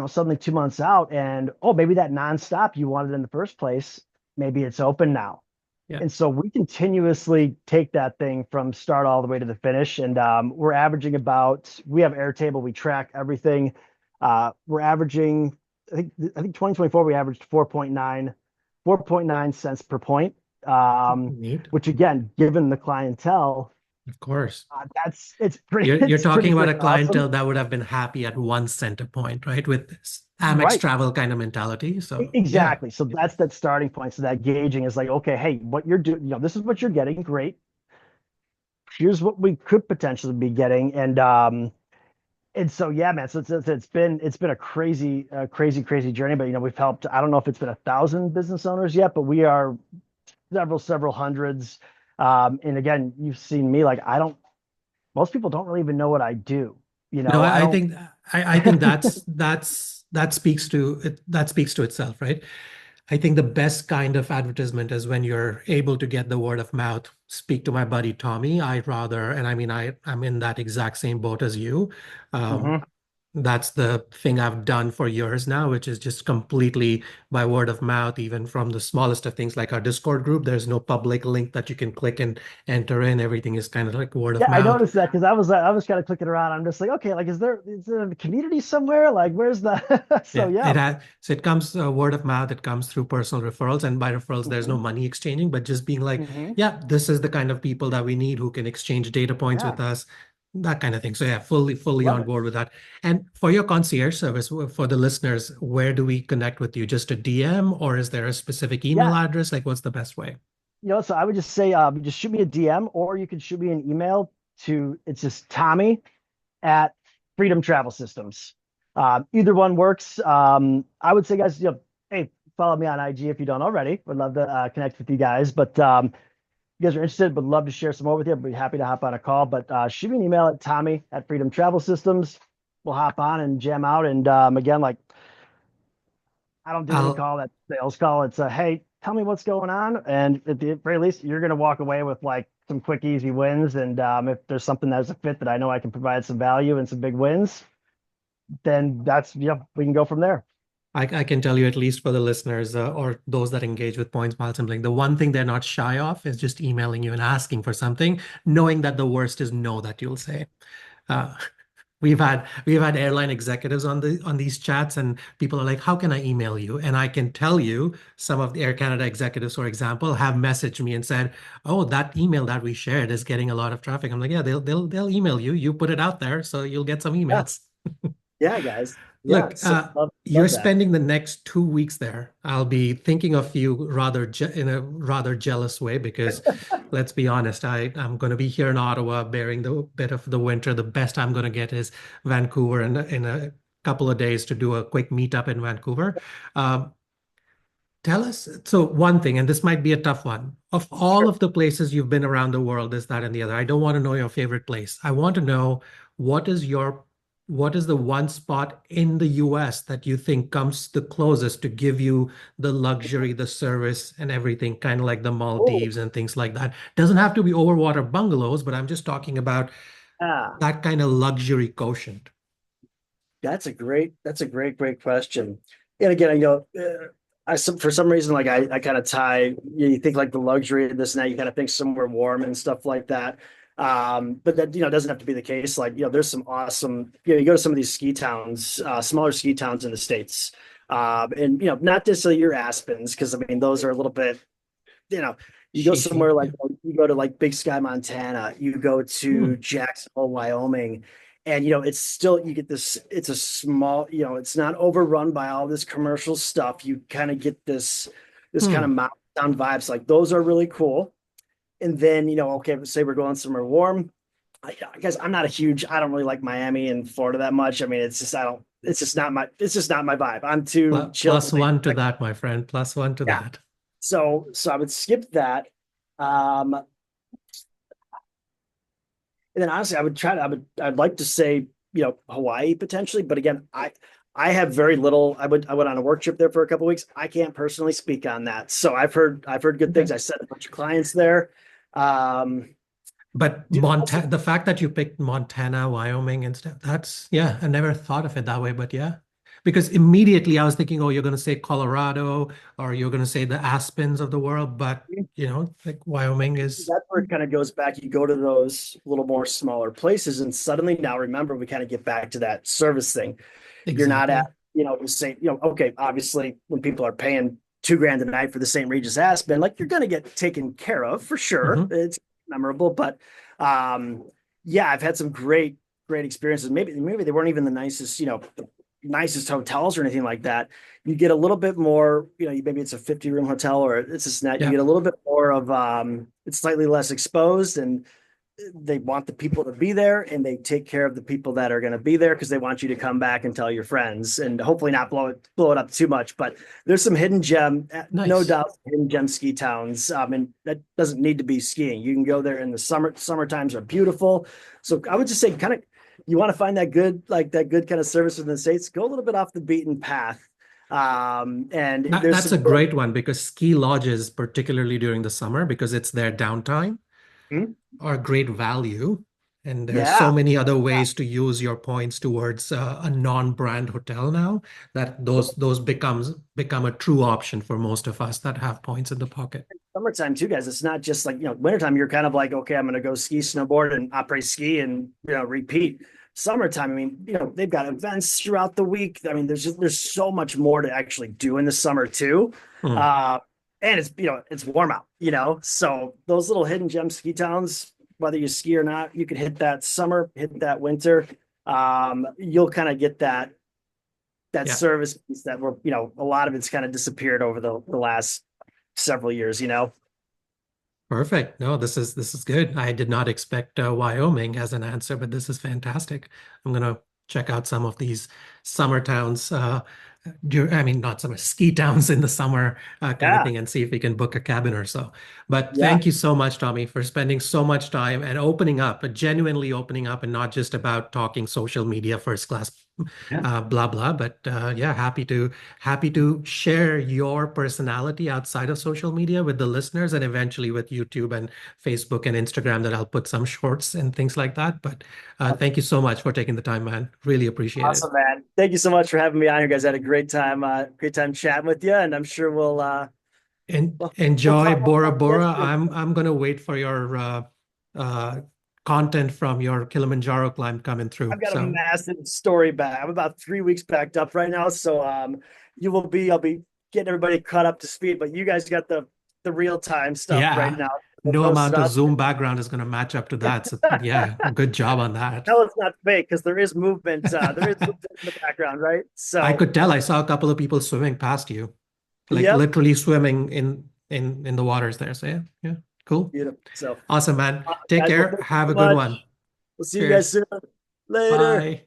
suddenly 2 months out, and oh, maybe that nonstop you wanted in the first place, maybe it's open now. yeah. And so we continuously take that thing from start all the way to the finish. And we're averaging about, we have Airtable, we track everything. We're averaging, I think 2024, we averaged 4.9 cents per point. Neat. Which again, given the clientele, Of course. it's pretty, You're it's pretty talking about a freaking awesome. clientele that would have been happy at 1 cent a point, right? With this Amex Right. travel kind of mentality. So yeah, Exactly. So that's that starting point. So that gauging is like, okay, hey, what you're doing, this is what you're getting. Great. Here's what we could potentially be getting. And so yeah, man. So it's been a crazy journey. But we've helped. I don't know if it's been 1,000 business owners yet, but we are several hundreds. And again, you've seen me. Like I don't. Most people don't really even know what I do. no, I I don't. think I think that speaks to it. That speaks to itself, right? I think the best kind of advertisement is when you're able to get the word of mouth. Speak to my buddy Tommy. I rather, and I mean, I'm in that exact same boat as you. Um, Mhm. that's the thing I've done for years now, which is just completely by word of mouth, even from the smallest of things like our Discord group. There's no public link that you can click and enter in. Everything is kind of like word of Yeah, I mouth. noticed that because I was kind of clicking around. I'm just like, okay, like is there a community somewhere? Like, where's the so Yeah, it yeah. has. So it comes word of mouth. It comes through personal referrals, and by referrals, there's no Hmm. money exchanging, but just being like, Hmm. yeah, this is the kind of people that we need who can exchange data points Yeah, with us, that kind of thing. So yeah, fully love on it. board with that. And for your concierge service, for the listeners, where do we connect with you? Just a DM, or is there a specific email Yeah, address? Like, what's the best way? so I would just say, just shoot me a DM, or you can shoot me an email to, it's just Tommy at Freedom Travel Systems. Either one works. I would say, guys, hey, follow me on IG if you don't already. Would love to connect with you guys. But you guys are interested, would love to share some more with you. I'd be happy to hop on a call. But shoot me an email at Tommy at Freedom Travel Systems. We'll hop on and jam out. And again, like I don't do any I'll call that sales call. It's a hey, tell me what's going on. And at the very least, you're gonna walk away with like some quick, easy wins. And if there's something that's a fit that I know I can provide some value and some big wins, then that's we can go from there. I can tell you, at least for the listeners or those that engage with points, miles, and bling, the one thing they're not shy of is just emailing you and asking for something, knowing that the worst is no that you'll say. Uh, we've had airline executives on these chats, and people are like, "How can I email you?" And I can tell you, some of the Air Canada executives, for example, have messaged me and said, "Oh, that email that we shared is getting a lot of traffic." I'm like, "Yeah, they'll email you. You put it out there, so you'll get some Yeah, emails." yeah, guys. Yeah, Look, so you're love that. spending the next 2 weeks there. I'll be thinking of you in a rather jealous way because, let's be honest, I'm going to be here in Ottawa, bearing the bit of the winter. The best I'm going to get is Vancouver in a couple of days to do a quick meetup in Vancouver. Um, Tell us, so one thing, and this might be a tough one. Of all Sure. of the places you've been around the world, this, that, and the other, I don't want to know your favorite place. I want to know what is your what is the one spot in the US that you think comes the closest to give you the luxury, the service, and everything, kind of like the Oh, Maldives and things like that. Doesn't have to be overwater bungalows, but I'm just talking about yeah. that kind of luxury quotient. That's a great question. And again, for some reason, like I kind of tie, you think like the luxury of this and that, you kind of think somewhere warm and stuff like that. But that, doesn't have to be the case. Like, there's some awesome, you go to some of these ski towns, smaller ski towns in the States. And, not necessarily your Aspens, because I mean, those are a little bit, you know, you go Shishi. somewhere like Yeah. you go to like Big Sky, Montana, you go to Hmm. Jacksonville, Wyoming, and it's still you get this, it's a small, it's not overrun by all this commercial stuff. You kind of get this kind of Hmm. mountain down vibes. Like those are really cool. And then, okay, say we're going somewhere warm. I guess I don't really like Miami and Florida that much. I mean, it's just not my vibe. I'm too chill. Plus one to that, my friend. Plus one to Yeah, that. So I would skip that. And then honestly, I'd like to say, Hawaii potentially, but again, I have very little. I went on a work trip there for a couple of weeks. I can't personally speak on that. So I've heard good Okay. things. I sent a bunch of clients there. Um, But also, Montana, the fact that you picked Montana, Wyoming and stuff, yeah, I never thought of it that way, but yeah. Because immediately I was thinking, oh, you're going to say Colorado or you're going to say the Aspens of the world, but like Wyoming is that's where it kind of goes back. You go to those little more smaller places, and suddenly now remember we kind of get back to that service thing. You're not at, exactly. the same, okay, obviously when people are paying 2 grand a night for the St. Regis Aspen, like you're gonna get taken care of for sure. Hmm. It's memorable, but um yeah, I've had some great experiences. Maybe they weren't even the nicest, the nicest hotels or anything like that. You get a little bit more, maybe it's a 50-room hotel or it's a net, you Yeah. get a little bit more of it's slightly less exposed, and they want the people to be there, and they take care of the people that are going to be there because they want you to come back and tell your friends, and hopefully not blow it up too much. But there's some hidden gem, no Nice. doubt, hidden gem ski towns. And that doesn't need to be skiing. You can go there in the summer times are beautiful. So I would just say kind of, you want to find that good kind of service within the States, go a little bit off the beaten path. And there's That's some a great one because ski lodges, particularly during the summer, because it's their downtime, Hmm? are great value. And there are Yeah. so many other ways to use your points towards a non-brand hotel now that those become a true option for most of us that have points in the pocket. Summertime too, guys. It's not just like, wintertime, you're kind of like, okay, I'm gonna go ski, snowboard, and après ski and repeat. Summertime, I mean, they've got events throughout the week. I mean, there's so much more to actually do in the summer too. Hmm. Uh, and it's warm out, so those little hidden gem ski towns, whether you ski or not, you can hit that summer, hit that winter. You'll kind of get that Yeah. service piece that were, a lot of it's kind of disappeared over the last several years. Perfect. No, this is good. I did not expect Wyoming as an answer, but this is fantastic. I'm gonna check out some of these summer towns. I mean, not summer ski towns in the summer kind of Yeah, thing, and see if we can book a cabin or so. But yeah. thank you so much, Tommy, for spending so much time and opening up, genuinely opening up, and not just about talking social media first class, Yeah. blah blah. But yeah, happy to share your personality outside of social media with the listeners and eventually with YouTube and Facebook and Instagram that I'll put some shorts and things like that. But thank you so much for taking the time, man. Really appreciate it. Awesome, man. Thank you so much for having me on here, guys. I had a great time chatting with you, and I'm sure And we'll enjoy talk Bora about this Bora. soon. I'm gonna wait for your uh, content from your Kilimanjaro climb coming through. I've got a So massive story back. I'm about 3 weeks backed up right now, so I'll be getting everybody caught up to speed, but you guys got the real time stuff right yeah, now. We'll no post it amount of up. Zoom background is gonna match up to that. So yeah, good job on that. Tell it's not fake because there is movement. There is movement in the background, right? I So, could tell. I saw a couple of people swimming past you, like yep, literally swimming in the waters there. So yeah, yeah, cool, beautiful. So, awesome, man. Take guys, well, care. thank you Have so a good much. one. We'll see you guys Cheers. soon. Later. Bye.